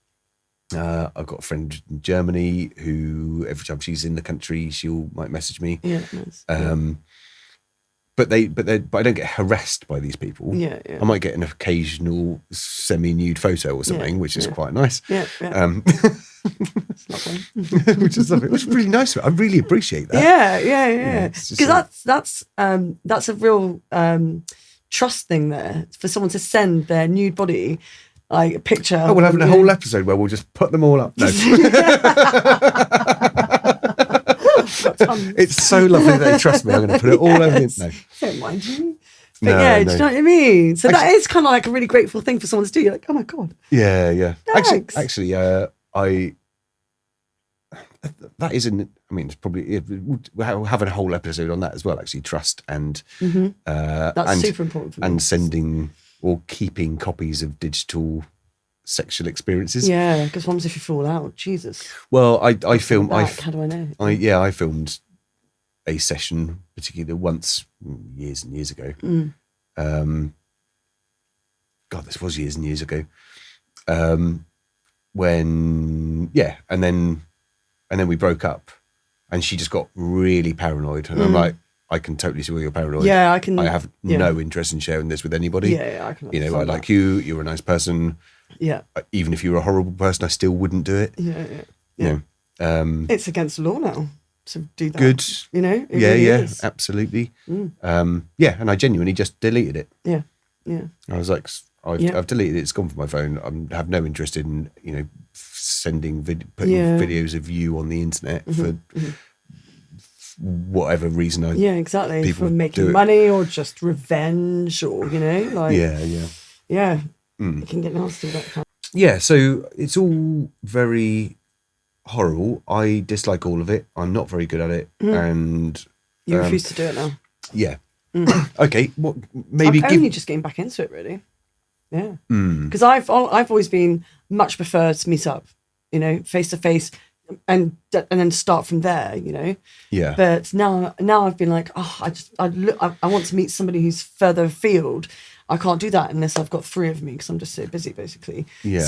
Speaker 1: I've got a friend in Germany who every time she's in the country, might message me.
Speaker 2: Yeah, nice.
Speaker 1: But I don't get harassed by these people.
Speaker 2: Yeah.
Speaker 1: I might get an occasional semi-nude photo or something, which is quite nice.
Speaker 2: Yeah.
Speaker 1: It's lovely. Which is lovely. Which is really nice. I really appreciate that.
Speaker 2: Yeah. Because that's a real trust thing there for someone to send their nude body, like a picture.
Speaker 1: Oh, we'll have a whole episode where we'll just put them all up. No. It's so lovely that they trust me. I'm going to put it all over. No.
Speaker 2: Don't mind you. But do you know what I mean? So that is kind of like a really grateful thing for someone to do. You're like, oh my God.
Speaker 1: Yeah.
Speaker 2: Thanks.
Speaker 1: Actually, that isn't. I mean, it's probably we'll have a whole episode on that as well. Actually, trust and
Speaker 2: that's super important for me.
Speaker 1: And sending or keeping copies of digital sexual experiences.
Speaker 2: Yeah, because what happens if you fall out? Jesus.
Speaker 1: Well, I filmed.
Speaker 2: How do I know?
Speaker 1: I filmed a session, particularly once years and years ago. God, this was years and years ago. When and then we broke up, and she just got really paranoid, and I'm like, I can totally see why you're paranoid.
Speaker 2: Yeah, I can.
Speaker 1: I have no interest in sharing this with anybody.
Speaker 2: Yeah, I can.
Speaker 1: I like you. You're a nice person.
Speaker 2: Yeah.
Speaker 1: Even if you were a horrible person, I still wouldn't do it.
Speaker 2: Yeah. It's against the law now to do that.
Speaker 1: Good.
Speaker 2: It really is.
Speaker 1: Absolutely. And I genuinely just deleted it.
Speaker 2: Yeah.
Speaker 1: I was like, I've deleted it. It's gone from my phone. I have no interest in, sending putting videos of you on the internet for whatever reason.
Speaker 2: Exactly. For making money or just revenge or, Yeah. It can get nasty, that kind.
Speaker 1: Yeah, so it's all very horrible. I dislike all of it. I'm not very good at it. And
Speaker 2: you refuse to do it now.
Speaker 1: Yeah. Okay. What? Maybe
Speaker 2: I'm only just getting back into it, really. Yeah. Because I've always been much preferred to meet up, face to face, and then start from there,
Speaker 1: Yeah.
Speaker 2: But now I've been like, I want to meet somebody who's further afield. I can't do that unless I've got 3 of me because I'm just so busy, basically.
Speaker 1: Yeah.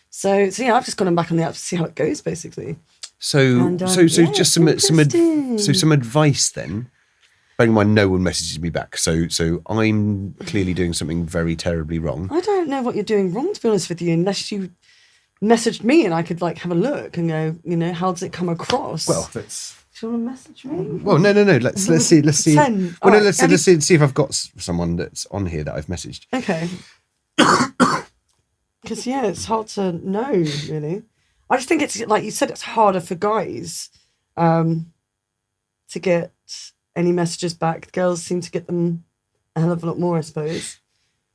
Speaker 2: So I've just gone back on the app to see how it goes, basically.
Speaker 1: So just some advice then. Bearing in mind, no one messages me back, so I'm clearly doing something very terribly wrong.
Speaker 2: I don't know what you're doing wrong, to be honest with you, unless you messaged me and I could have a look and go, how does it come across?
Speaker 1: Well, that's.
Speaker 2: Do you want to message me?
Speaker 1: Well, no. Let's see. Let's see if I've got someone that's on here that I've messaged.
Speaker 2: Okay. Because it's hard to know, really. I just think it's like you said, it's harder for guys to get any messages back. The girls seem to get them a hell of a lot more, I suppose.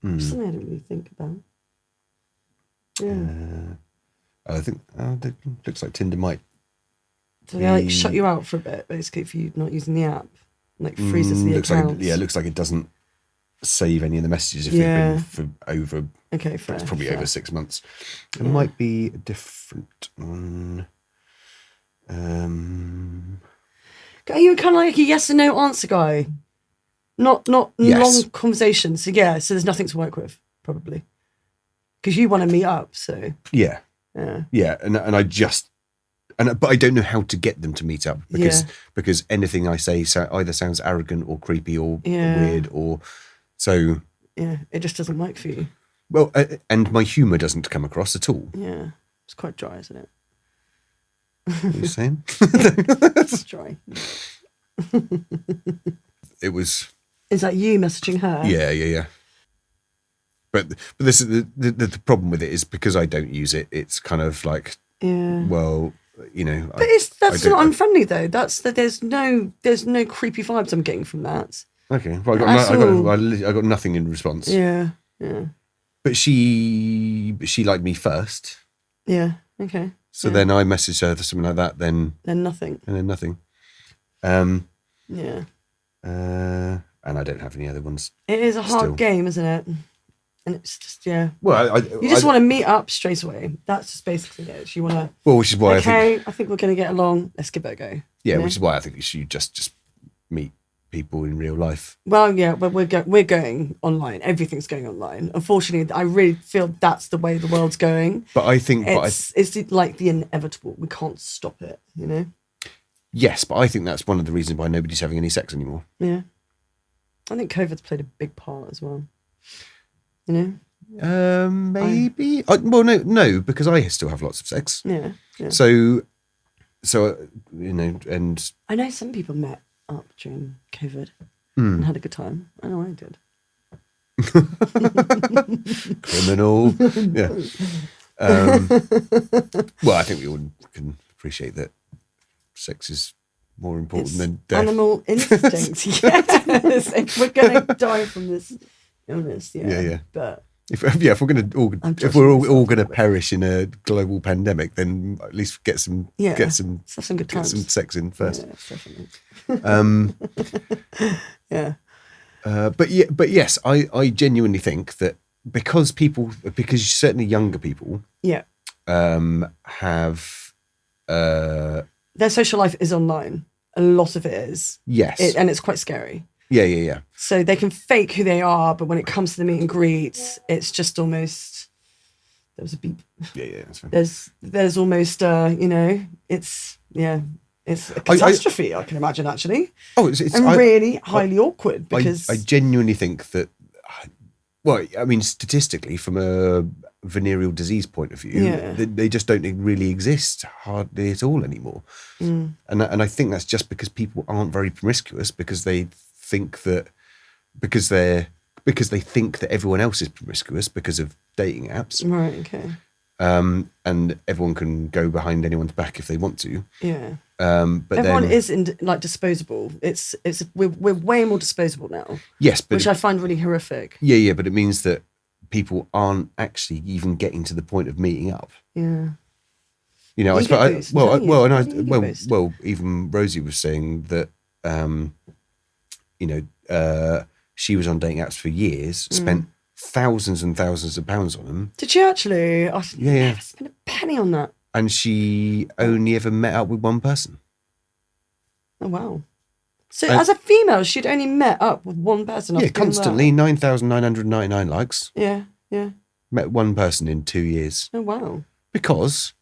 Speaker 2: Something I don't really think about. Yeah.
Speaker 1: I think it looks like Tinder might.
Speaker 2: So they shut you out for a bit, basically, for you not using the app. Freezes the account.
Speaker 1: It looks like it doesn't save any of the messages if they've been for over.
Speaker 2: Okay, fair.
Speaker 1: It's probably
Speaker 2: fair.
Speaker 1: over 6 months. It might be a different one.
Speaker 2: Are you kind of like a yes and no answer guy? Not
Speaker 1: Yes.
Speaker 2: long conversations. So there's nothing to work with probably because you want to meet up. So
Speaker 1: Yeah,
Speaker 2: yeah,
Speaker 1: and I just. But I don't know how to get them to meet up because anything I say either sounds arrogant or creepy or weird or so.
Speaker 2: Yeah, it just doesn't work for you.
Speaker 1: Well, and my humour doesn't come across at all.
Speaker 2: Yeah, it's quite dry, isn't it?
Speaker 1: What are you saying?
Speaker 2: It's dry.
Speaker 1: It was.
Speaker 2: Is that you messaging her?
Speaker 1: Yeah. But this is the problem with it is because I don't use it. It's kind of like, well, you know.
Speaker 2: But that's not unfriendly though. There's no creepy vibes I'm getting from that.
Speaker 1: Okay, well, I got nothing in response.
Speaker 2: Yeah.
Speaker 1: But she liked me first.
Speaker 2: Yeah. Okay.
Speaker 1: So then I messaged her for something like that. Then
Speaker 2: nothing.
Speaker 1: And then nothing.
Speaker 2: Yeah.
Speaker 1: And I don't have any other ones.
Speaker 2: It is a hard game, isn't it? And it's just
Speaker 1: Well,
Speaker 2: you just want to meet up straight away. That's just basically it. You want to.
Speaker 1: Well, which is why I
Speaker 2: think we're going to get along. Let's give it a go.
Speaker 1: Yeah, which is why I think you should just meet people in real life.
Speaker 2: Well, yeah, but we're going online. Everything's going online. Unfortunately, I really feel that's the way the world's going.
Speaker 1: But I think
Speaker 2: it's like the inevitable. We can't stop it. You know.
Speaker 1: Yes, but I think that's one of the reasons why nobody's having any sex anymore.
Speaker 2: Yeah, I think COVID's played a big part as well. You know.
Speaker 1: Maybe. Well, no, because I still have lots of sex.
Speaker 2: Yeah.
Speaker 1: So you know, and
Speaker 2: I know some people met up during COVID and had a good time. I know I did.
Speaker 1: Criminal. Yeah. Well, I think we all can appreciate that sex is more important than death.
Speaker 2: Animal instinct. Yes. If we're going to die from this illness,
Speaker 1: yeah.
Speaker 2: But
Speaker 1: if we're all going to perish in a global pandemic, then at least get some good times. Get some sex in first.
Speaker 2: Yeah, definitely. Yeah.
Speaker 1: But yes, I genuinely think that because certainly younger people, have
Speaker 2: their social life is online. A lot of it is.
Speaker 1: Yes,
Speaker 2: and it's quite scary.
Speaker 1: Yeah.
Speaker 2: So they can fake who they are, but when it comes to the meet and greets, it's just almost. There was a beep.
Speaker 1: Yeah, that's fine.
Speaker 2: There's almost it's a catastrophe. I can imagine actually.
Speaker 1: Oh, it's
Speaker 2: really highly awkward because
Speaker 1: I genuinely think that. Well, I mean, statistically, from a venereal disease point of view, they just don't really exist hardly at all anymore. And I think that's just because people aren't very promiscuous because they think that everyone else is promiscuous because of dating apps.
Speaker 2: Right. Okay.
Speaker 1: And everyone can go behind anyone's back if they want to.
Speaker 2: Yeah.
Speaker 1: But
Speaker 2: everyone is disposable. We're way more disposable now.
Speaker 1: Yes, but
Speaker 2: which I find really horrific.
Speaker 1: Yeah, but it means that people aren't actually even getting to the point of meeting up.
Speaker 2: Yeah.
Speaker 1: You know, even Rosie was saying that, she was on dating apps for years, spent thousands and thousands of pounds on them.
Speaker 2: Did she actually? I've never spent a penny on that.
Speaker 1: And she only ever met up with one person.
Speaker 2: Oh, wow. So as a female, she'd only met up with one person.
Speaker 1: Yeah, constantly, 9,999 likes.
Speaker 2: Yeah.
Speaker 1: Met one person in 2 years.
Speaker 2: Oh, wow.
Speaker 1: Because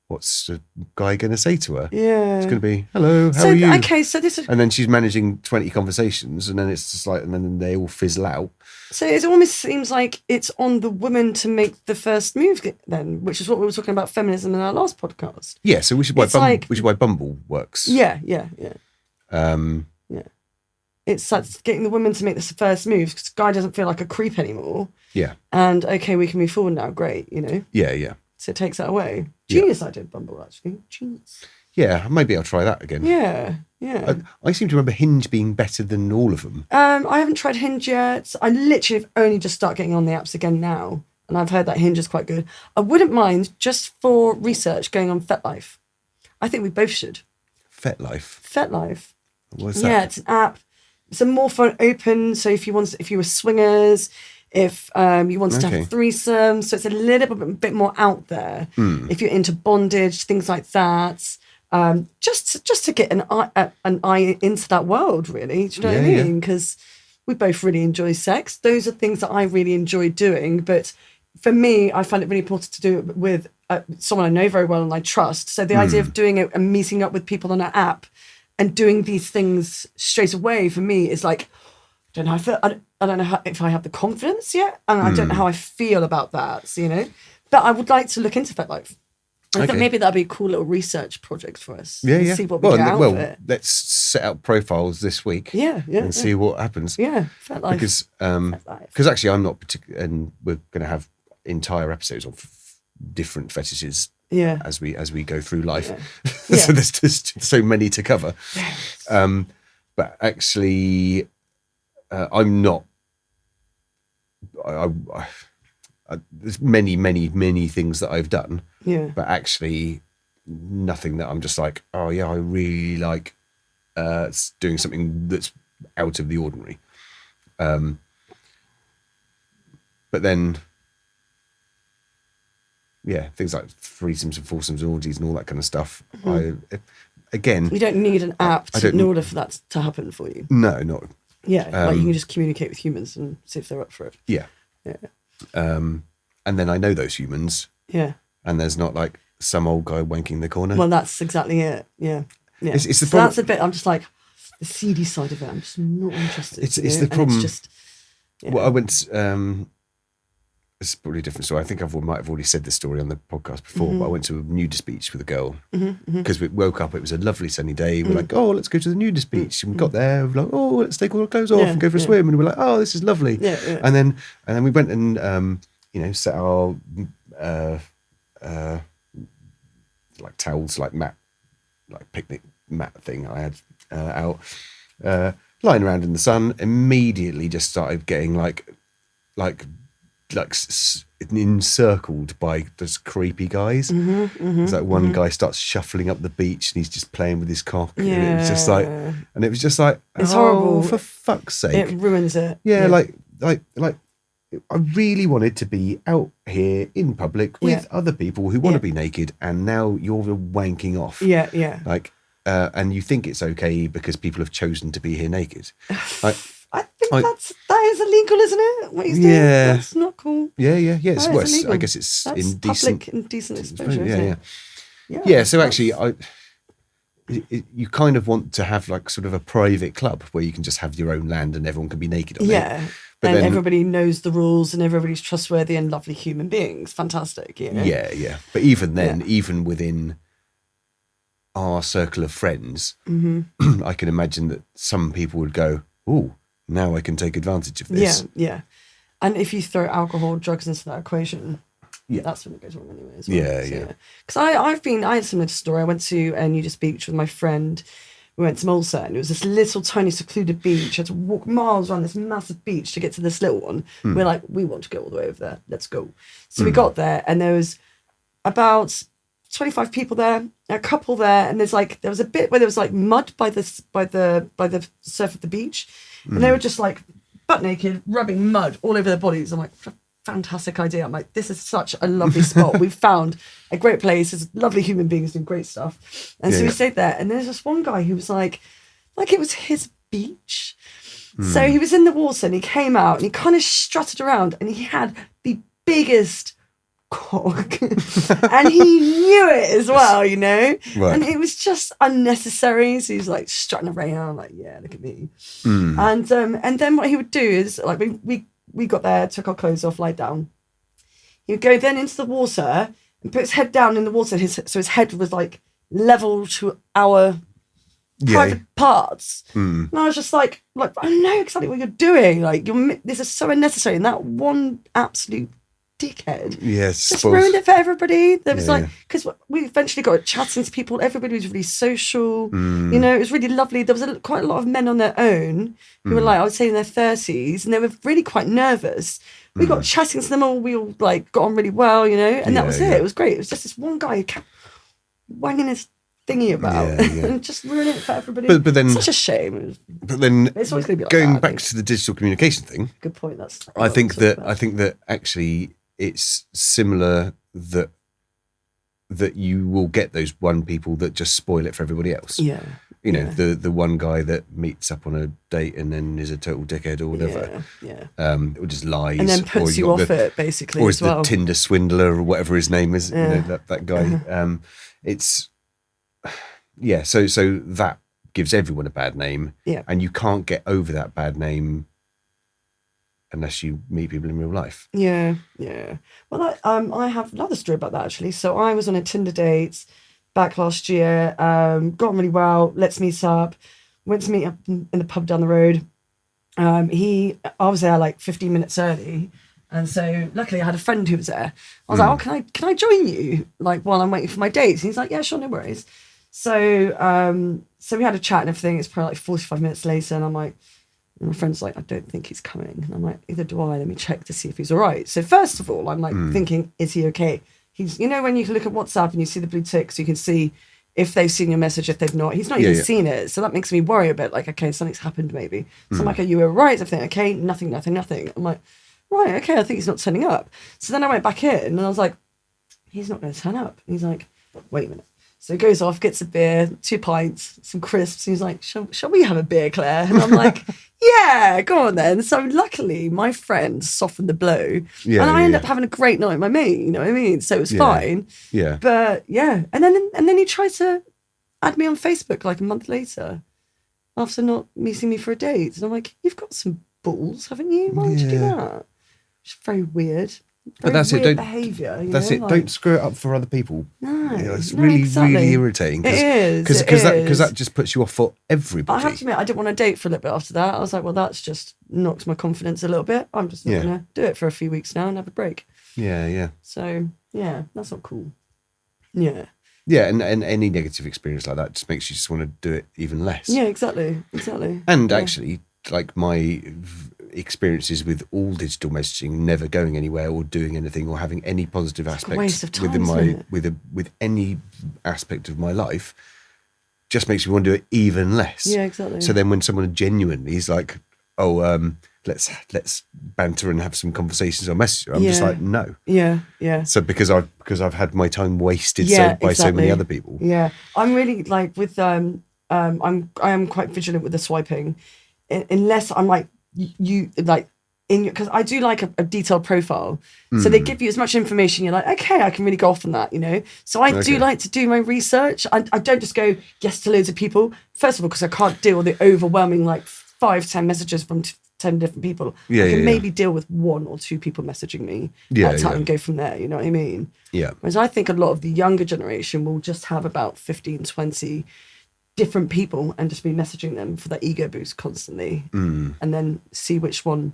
Speaker 1: what's a guy going to say to her?
Speaker 2: Yeah.
Speaker 1: It's going to be, hello, how are you?
Speaker 2: Okay, so this is...
Speaker 1: And then she's managing 20 conversations and then it's just like, and then they all fizzle out.
Speaker 2: So it almost seems like it's on the woman to make the first move then, which is what we were talking about feminism in our last podcast.
Speaker 1: Yeah, so which is why Bumble works.
Speaker 2: Yeah.
Speaker 1: Yeah.
Speaker 2: It's like getting the woman to make this first move because the guy doesn't feel like a creep anymore.
Speaker 1: Yeah.
Speaker 2: And okay, we can move forward now. Great,
Speaker 1: Yeah.
Speaker 2: So it takes that away. Genius idea, Bumble, actually. Genius.
Speaker 1: Yeah, maybe I'll try that again.
Speaker 2: Yeah.
Speaker 1: I seem to remember Hinge being better than all of them.
Speaker 2: I haven't tried Hinge yet. I literally have only just started getting on the apps again now. And I've heard that Hinge is quite good. I wouldn't mind, just for research, going on FetLife. I think we both should.
Speaker 1: FetLife?
Speaker 2: FetLife.
Speaker 1: What's that?
Speaker 2: Yeah, it's an app. it's a more fun, open. So if you were swingers, if you wanted to have a threesome, so it's a little bit more out there. If you're into bondage, things like that, just to get an eye into that world, really. Do you know what I mean? Because we both really enjoy sex. Those are things that I really enjoy doing. But for me, I find it really important to do it with someone I know very well and I trust. So the idea of doing it and meeting up with people on an app and doing these things straight away for me is like, I don't know. I don't know if I have the confidence yet, and I don't know how I feel about that. So, but I would like to look into that. Like, I thought maybe that'd be a cool little research project for us.
Speaker 1: Yeah.
Speaker 2: See what we get out of it.
Speaker 1: Let's set out profiles this week. And see what happens.
Speaker 2: Yeah, fair life.
Speaker 1: Because actually, I'm not particular, and we're going to have entire episodes of different fetishes.
Speaker 2: Yeah.
Speaker 1: As we go through life, so there's just so many to cover. But actually, I'm not. There's many things that I've done.
Speaker 2: Yeah.
Speaker 1: But actually, nothing that I'm just like, oh yeah, I really like doing something that's out of the ordinary. But then. Yeah, things like threesomes and foursomes and orgies and all that kind of stuff.
Speaker 2: You don't need an app in order for that to happen for you.
Speaker 1: No, not.
Speaker 2: Yeah, like you can just communicate with humans and see if they're up for it.
Speaker 1: Yeah. And then I know those humans.
Speaker 2: Yeah.
Speaker 1: And there's not like some old guy wanking in the corner.
Speaker 2: Well, that's exactly it. Yeah.
Speaker 1: It's the
Speaker 2: so
Speaker 1: problem.
Speaker 2: That's a bit. I'm just like the seedy side of it. I'm just not interested.
Speaker 1: It's the problem.
Speaker 2: It's just.
Speaker 1: Well, I went. It's probably a different story. I think might have already said this story on the podcast before, but I went to a nudist beach with a girl because we woke up. It was a lovely sunny day. We're like, oh, let's go to the nudist beach. And we got there. We're like, oh, let's take all our clothes off and go for a swim. And we're like, oh, this is lovely. And then we went and set our like towels, like mat, like picnic mat thing I had out, lying around in the sun. Immediately, just started getting like encircled by those creepy guys. It's like one guy starts shuffling up the beach and he's just playing with his cock. And it was just like,
Speaker 2: it's horrible.
Speaker 1: For fuck's sake.
Speaker 2: It ruins it.
Speaker 1: Yeah. Like I really wanted to be out here in public with other people who want to be naked, and now you're wanking off.
Speaker 2: Yeah.
Speaker 1: Like, and you think it's okay because people have chosen to be here naked. Like,
Speaker 2: I think that is illegal, isn't it? What he's doing? That's not cool.
Speaker 1: Yeah. It's worse. I guess it's
Speaker 2: that's
Speaker 1: indecent.
Speaker 2: Public indecent exposure.
Speaker 1: Yeah. So actually, you kind of want to have like sort of a private club where you can just have your own land and everyone can be naked on it.
Speaker 2: Yeah. But then everybody knows the rules and everybody's trustworthy and lovely human beings. Fantastic.
Speaker 1: Yeah. But even then, even within our circle of friends, I can imagine that some people would go, "Oh, now I can take advantage of this."
Speaker 2: Yeah. And if you throw alcohol, drugs into that equation, that's when it goes wrong anyway as well.
Speaker 1: Yeah.
Speaker 2: Because I had a similar story. I went to a nudist beach with my friend. We went to Malta and it was this little tiny secluded beach. I had to walk miles around this massive beach to get to this little one. We're like, we want to go all the way over there. Let's go. So we got there and there was about 25 people there, a couple there, and there was a bit where there was like mud by the surf of the beach, and they were just like butt naked, rubbing mud all over their bodies. I'm like, fantastic idea. I'm like, this is such a lovely spot. We've found a great place. There's lovely human beings doing great stuff, and so we stayed there. And there's this one guy who was like it was his beach. So he was in the water and he came out and he kind of strutted around and he had the biggest cock and he knew it as well,
Speaker 1: right.
Speaker 2: And it was just unnecessary. So he was like strutting around like, yeah, look at me. And then what he would do is like we got there, took our clothes off, lied down. He would go then into the water and put his head down in the water, so his head was like level to our private parts. And I was just like I know exactly what you're doing, like this is so unnecessary. And that one absolute dickhead just ruined it for everybody. There was because we eventually got chatting to people. Everybody was really social. It was really lovely. There was quite a lot of men on their own who were like, I would say in their 30s, and they were really quite nervous. We got chatting to them all. We all like got on really well, and that was it. It was great. It was just this one guy who kept wanging his thingy about
Speaker 1: Yeah, yeah.
Speaker 2: and just ruin it for everybody.
Speaker 1: But then,
Speaker 2: it's such a shame.
Speaker 1: but then
Speaker 2: It's always going to be like
Speaker 1: going
Speaker 2: that, I
Speaker 1: back
Speaker 2: think.
Speaker 1: to the digital communication thing,
Speaker 2: Good point. That's.
Speaker 1: I think that actually it's similar that you will get those one people that just spoil it for everybody else.
Speaker 2: Yeah.
Speaker 1: You know, the one guy that meets up on a date and then is a total dickhead or whatever.
Speaker 2: Yeah.
Speaker 1: Or just lies.
Speaker 2: And then
Speaker 1: or
Speaker 2: puts
Speaker 1: you've
Speaker 2: you
Speaker 1: got
Speaker 2: off it, basically,
Speaker 1: or
Speaker 2: as
Speaker 1: is
Speaker 2: well.
Speaker 1: the Tinder swindler or whatever his name is.
Speaker 2: Yeah.
Speaker 1: You know, that guy. It's so that gives everyone a bad name.
Speaker 2: Yeah.
Speaker 1: And you can't get over that bad name unless you meet people in real life.
Speaker 2: Yeah. Well, I have another story about that, actually. So I was on a Tinder date back last year, got on really well, let's meet up, went to meet up in the pub down the road. I was there like 15 minutes early. And so luckily I had a friend who was there. I was like, oh, can I join you? Like while I'm waiting for my dates? And he's like, yeah, sure, no worries. So we had a chat and everything. It's probably like 45 minutes later. And I'm like, and my friend's like, I don't think he's coming. And I'm like, either do I, let me check to see if he's all right. So first of all, I'm like thinking, is he okay? He's, you know, when you can look at WhatsApp and you see the blue ticks, you can see if they've seen your message, if they've not. He's not even seen it. So that makes me worry a bit, like, okay, something's happened maybe. So I'm like, are you all right? I think, okay, nothing. I'm like, right, okay, I think he's not turning up. So then I went back in and I was like, he's not going to turn up. And he's like, wait a minute. So he goes off, gets a beer, 2 pints, some crisps. He's like, shall we have a beer, Claire? And I'm like, yeah, go on then. So luckily, my friend softened the blow.
Speaker 1: Yeah,
Speaker 2: and I ended up having a great night with my mate, you know what I mean? So it was fine.
Speaker 1: Yeah.
Speaker 2: But yeah. And then he tried to add me on Facebook like a month later after not meeting me for a date. And I'm like, you've got some balls, haven't you? Why would you do that? It's very weird.
Speaker 1: But that's it. Don't
Speaker 2: behaviour.
Speaker 1: That's it.
Speaker 2: Like,
Speaker 1: Don't screw it up for other people.
Speaker 2: No,
Speaker 1: it's
Speaker 2: no,
Speaker 1: really,
Speaker 2: exactly.
Speaker 1: really irritating.
Speaker 2: It is.
Speaker 1: Because that just puts you off for everybody.
Speaker 2: I have to admit, I didn't want to date for a little bit after that. I was like, well, that's just knocked my confidence a little bit. I'm just not going to do it for a few weeks now and have a break.
Speaker 1: Yeah.
Speaker 2: So yeah, that's not cool. Yeah.
Speaker 1: Yeah, and any negative experience like that just makes you just want to do it even less.
Speaker 2: Yeah, exactly.
Speaker 1: And actually, like my experiences with all digital messaging, never going anywhere or doing anything or having any positive aspects
Speaker 2: waste of time,
Speaker 1: within
Speaker 2: isn't it?
Speaker 1: with any aspect of my life, just makes me want to do it even less.
Speaker 2: Yeah, exactly.
Speaker 1: So then when someone genuinely is like, oh, let's banter and have some conversations on Messenger, I'm just like, no.
Speaker 2: Yeah.
Speaker 1: So because I've had my time wasted by so many other people.
Speaker 2: Yeah, I'm really like with I am quite vigilant with the swiping, unless I'm like you like in because I do like a detailed profile, so they give you as much information. You're like, okay, I can really go off on that, you know. So I do like to do my research. I don't just go yes to loads of people. First of all, because I can't deal with the overwhelming like 5-10 messages from 10 different people. I can maybe deal with 1 or 2 people messaging me at a time and go from there, you know what I mean?
Speaker 1: Yeah.
Speaker 2: Whereas I think a lot of the younger generation will just have about 15, 20 different people and just be messaging them for that ego boost constantly and then see which one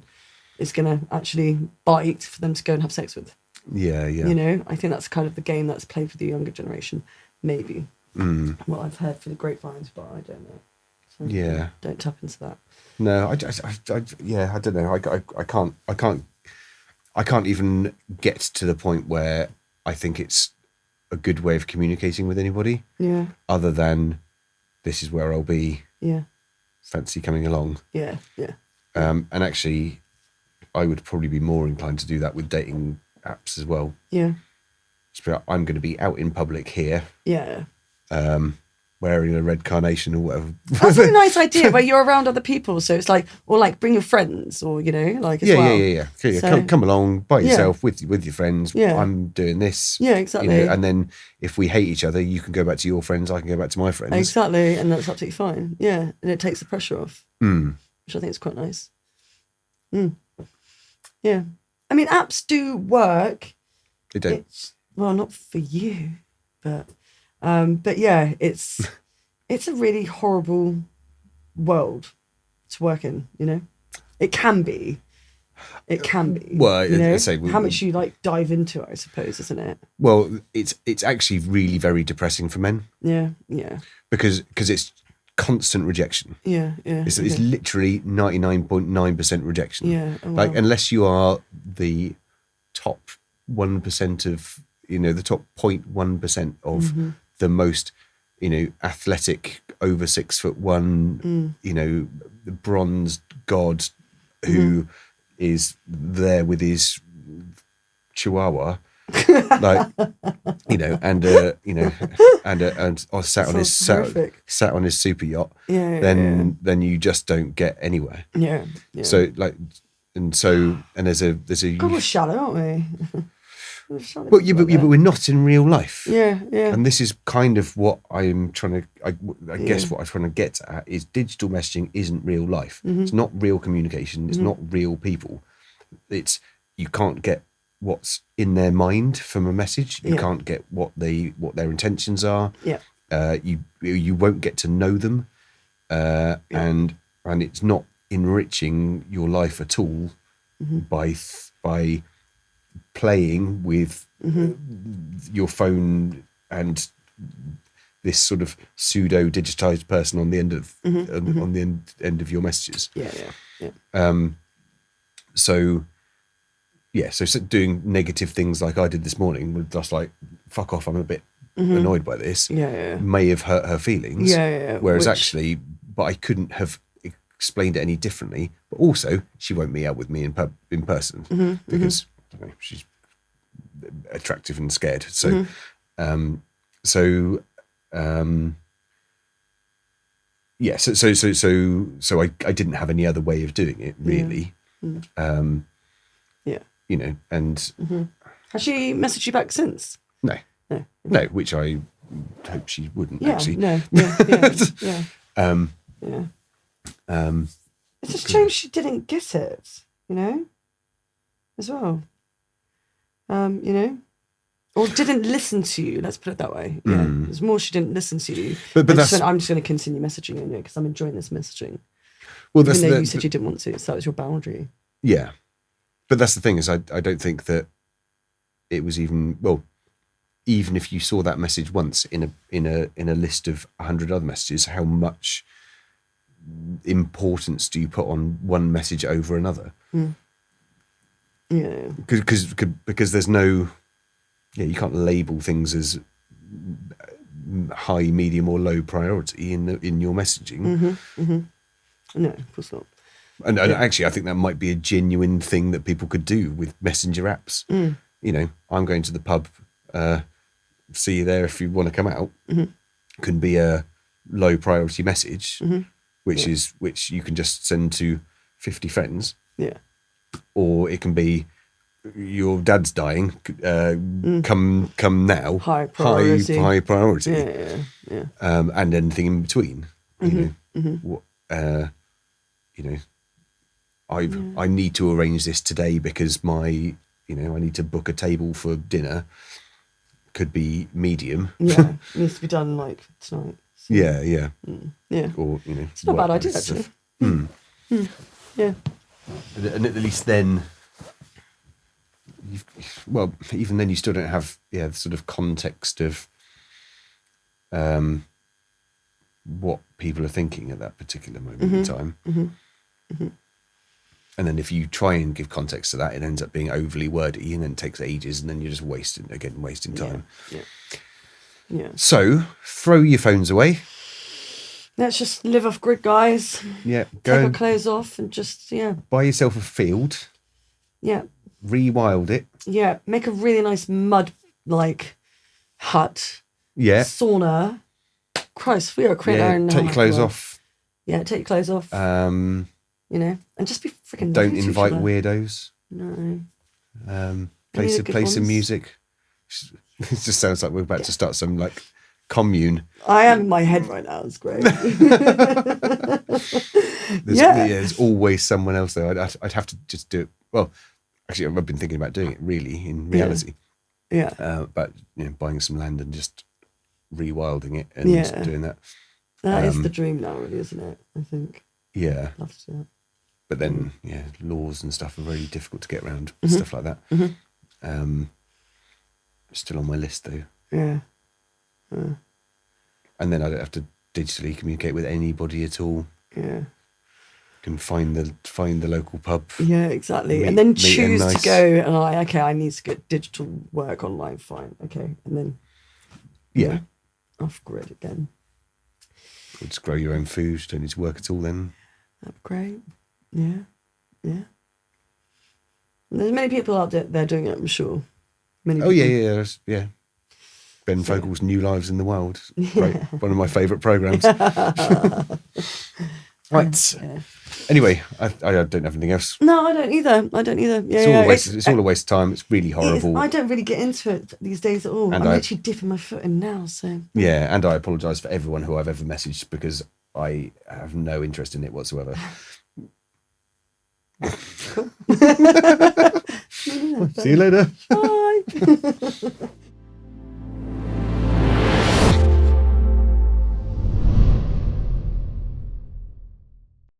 Speaker 2: is going to actually bite for them to go and have sex with.
Speaker 1: Yeah.
Speaker 2: You know, I think that's kind of the game that's played for the younger generation, maybe. What I've heard through the grapevines, but I don't know. So don't tap into that.
Speaker 1: No, I don't know. I can't even get to the point where I think it's a good way of communicating with anybody.
Speaker 2: Yeah.
Speaker 1: Other than this is where I'll be.
Speaker 2: Yeah.
Speaker 1: Fancy coming along.
Speaker 2: Yeah.
Speaker 1: And actually, I would probably be more inclined to do that with dating apps as well.
Speaker 2: Yeah.
Speaker 1: Just be like, I'm going to be out in public here.
Speaker 2: Yeah.
Speaker 1: Wearing a red carnation or whatever.
Speaker 2: That's a nice idea where you're around other people. So it's like, or like bring your friends or, you know, like as well.
Speaker 1: Yeah.
Speaker 2: So,
Speaker 1: come along by yourself with your friends.
Speaker 2: Yeah.
Speaker 1: I'm doing this.
Speaker 2: Yeah, exactly.
Speaker 1: You know, and then if we hate each other, you can go back to your friends. I can go back to my friends.
Speaker 2: Exactly. And that's absolutely fine. Yeah. And it takes the pressure off, which I think is quite nice. Yeah. I mean, apps do work.
Speaker 1: They don't.
Speaker 2: Well, not for you, but yeah, it's a really horrible world to work in, you know. It can be.
Speaker 1: Well,
Speaker 2: you know?
Speaker 1: I say,
Speaker 2: how much you like dive into it, I suppose, isn't it?
Speaker 1: Well, it's actually really very depressing for men.
Speaker 2: Yeah.
Speaker 1: Because it's constant rejection.
Speaker 2: Yeah.
Speaker 1: It's literally 99.9% rejection.
Speaker 2: Yeah. Oh, wow.
Speaker 1: Like unless you are the top 1% of, you know, the top 0.1% of the most athletic, over 6'1", the bronze god who is there with his chihuahua, like, and sat on his super yacht, then you just don't get anywhere.
Speaker 2: Yeah.
Speaker 1: So like, and there's a
Speaker 2: God, we're shallow, aren't we?
Speaker 1: but we're not in real life.
Speaker 2: Yeah.
Speaker 1: And this is kind of what I'm trying to, I guess what I'm trying to get at is digital messaging isn't real life. It's not real communication. It's not real people. You can't get what's in their mind from a message. You can't get what their intentions are.
Speaker 2: Yeah.
Speaker 1: You won't get to know them. And it's not enriching your life at all by playing with your phone and this sort of pseudo digitized person on the end of on the end of your messages. So doing negative things like I did this morning with just like, fuck off, I'm a bit annoyed by this, may have hurt her feelings. Whereas actually, but I couldn't have explained it any differently. But also, she won't meet up with me in person because I don't know, she's attractive and scared. So, so I didn't have any other way of doing it really. And
Speaker 2: has she messaged you back since?
Speaker 1: No, which I hope she wouldn't actually.
Speaker 2: It's a shame she didn't get it, as well. Or didn't listen to you. Let's put it that way. Yeah, it's more she didn't listen to you.
Speaker 1: But that's,
Speaker 2: I'm just going to continue messaging you because I'm enjoying this messaging.
Speaker 1: Well,
Speaker 2: even though you said you didn't want to, so that was your boundary.
Speaker 1: Yeah, but that's the thing is I don't think that it was even if you saw that message once in a list of 100 other messages, how much importance do you put on one message over another?
Speaker 2: Yeah,
Speaker 1: because there's no, you can't label things as high, medium, or low priority in your messaging.
Speaker 2: No, of course not.
Speaker 1: And actually, I think that might be a genuine thing that people could do with messenger apps. I'm going to the pub. See you there if you want to come out. Can be a low priority message, which you can just send to 50 friends.
Speaker 2: Yeah.
Speaker 1: Or it can be your dad's dying. Come now.
Speaker 2: High priority.
Speaker 1: High priority.
Speaker 2: Yeah.
Speaker 1: And anything in between. I need to arrange this today because I need to book a table for dinner. Could be medium.
Speaker 2: Yeah, it needs to be done like tonight. So.
Speaker 1: Yeah.
Speaker 2: Yeah.
Speaker 1: Or
Speaker 2: it's not a bad idea actually. Yeah.
Speaker 1: And at least then, even then you still don't have the sort of context of what people are thinking at that particular moment in time. And then if you try and give context to that, it ends up being overly wordy and then takes ages and then you're just wasting time.
Speaker 2: Yeah.
Speaker 1: So throw your phones away.
Speaker 2: Let's just live off grid, guys.
Speaker 1: Yeah.
Speaker 2: Take our clothes off and just,
Speaker 1: buy yourself a field.
Speaker 2: Yeah.
Speaker 1: Rewild it.
Speaker 2: Yeah. Make a really nice mud, hut.
Speaker 1: Yeah.
Speaker 2: Sauna. Christ, we are creating our own.
Speaker 1: Take your clothes off.
Speaker 2: Yeah, take your clothes off. And just be freaking.
Speaker 1: Don't invite weirdos.
Speaker 2: No.
Speaker 1: Play some music. It just sounds like we're about to start some commune.
Speaker 2: I am in my head right now. It's great.
Speaker 1: There's always someone else there. I'd have to just do it. Well, actually, I've been thinking about doing it really in reality.
Speaker 2: Yeah.
Speaker 1: But buying some land and just rewilding it and doing that.
Speaker 2: That is the dream now, really, isn't it? I think.
Speaker 1: Yeah.
Speaker 2: Love to do that.
Speaker 1: But then, laws and stuff are very difficult to get around. Stuff like that. Still on my list though.
Speaker 2: Yeah.
Speaker 1: And then I don't have to digitally communicate with anybody at all.
Speaker 2: Yeah.
Speaker 1: Can find the local pub.
Speaker 2: Yeah, exactly. And then choose to go and I need to get digital work online. Fine. Okay. And then.
Speaker 1: Yeah.
Speaker 2: off grid again.
Speaker 1: Or just grow your own food. Don't need to work at all then.
Speaker 2: That'd be great. Yeah. And there's many people out there doing it, I'm sure. Many people.
Speaker 1: Yeah. Ben Fogle's New Lives in the Wild. Great. One of my favourite programmes. Right. Yeah. Anyway, I don't have anything else.
Speaker 2: No, I don't either. Yeah,
Speaker 1: it's all a waste of time. It's really horrible.
Speaker 2: I don't really get into it these days at all. I'm literally dipping my foot in now. So
Speaker 1: yeah, and I apologise for everyone who I've ever messaged because I have no interest in it whatsoever.
Speaker 2: Cool.
Speaker 1: See you later.
Speaker 2: Bye.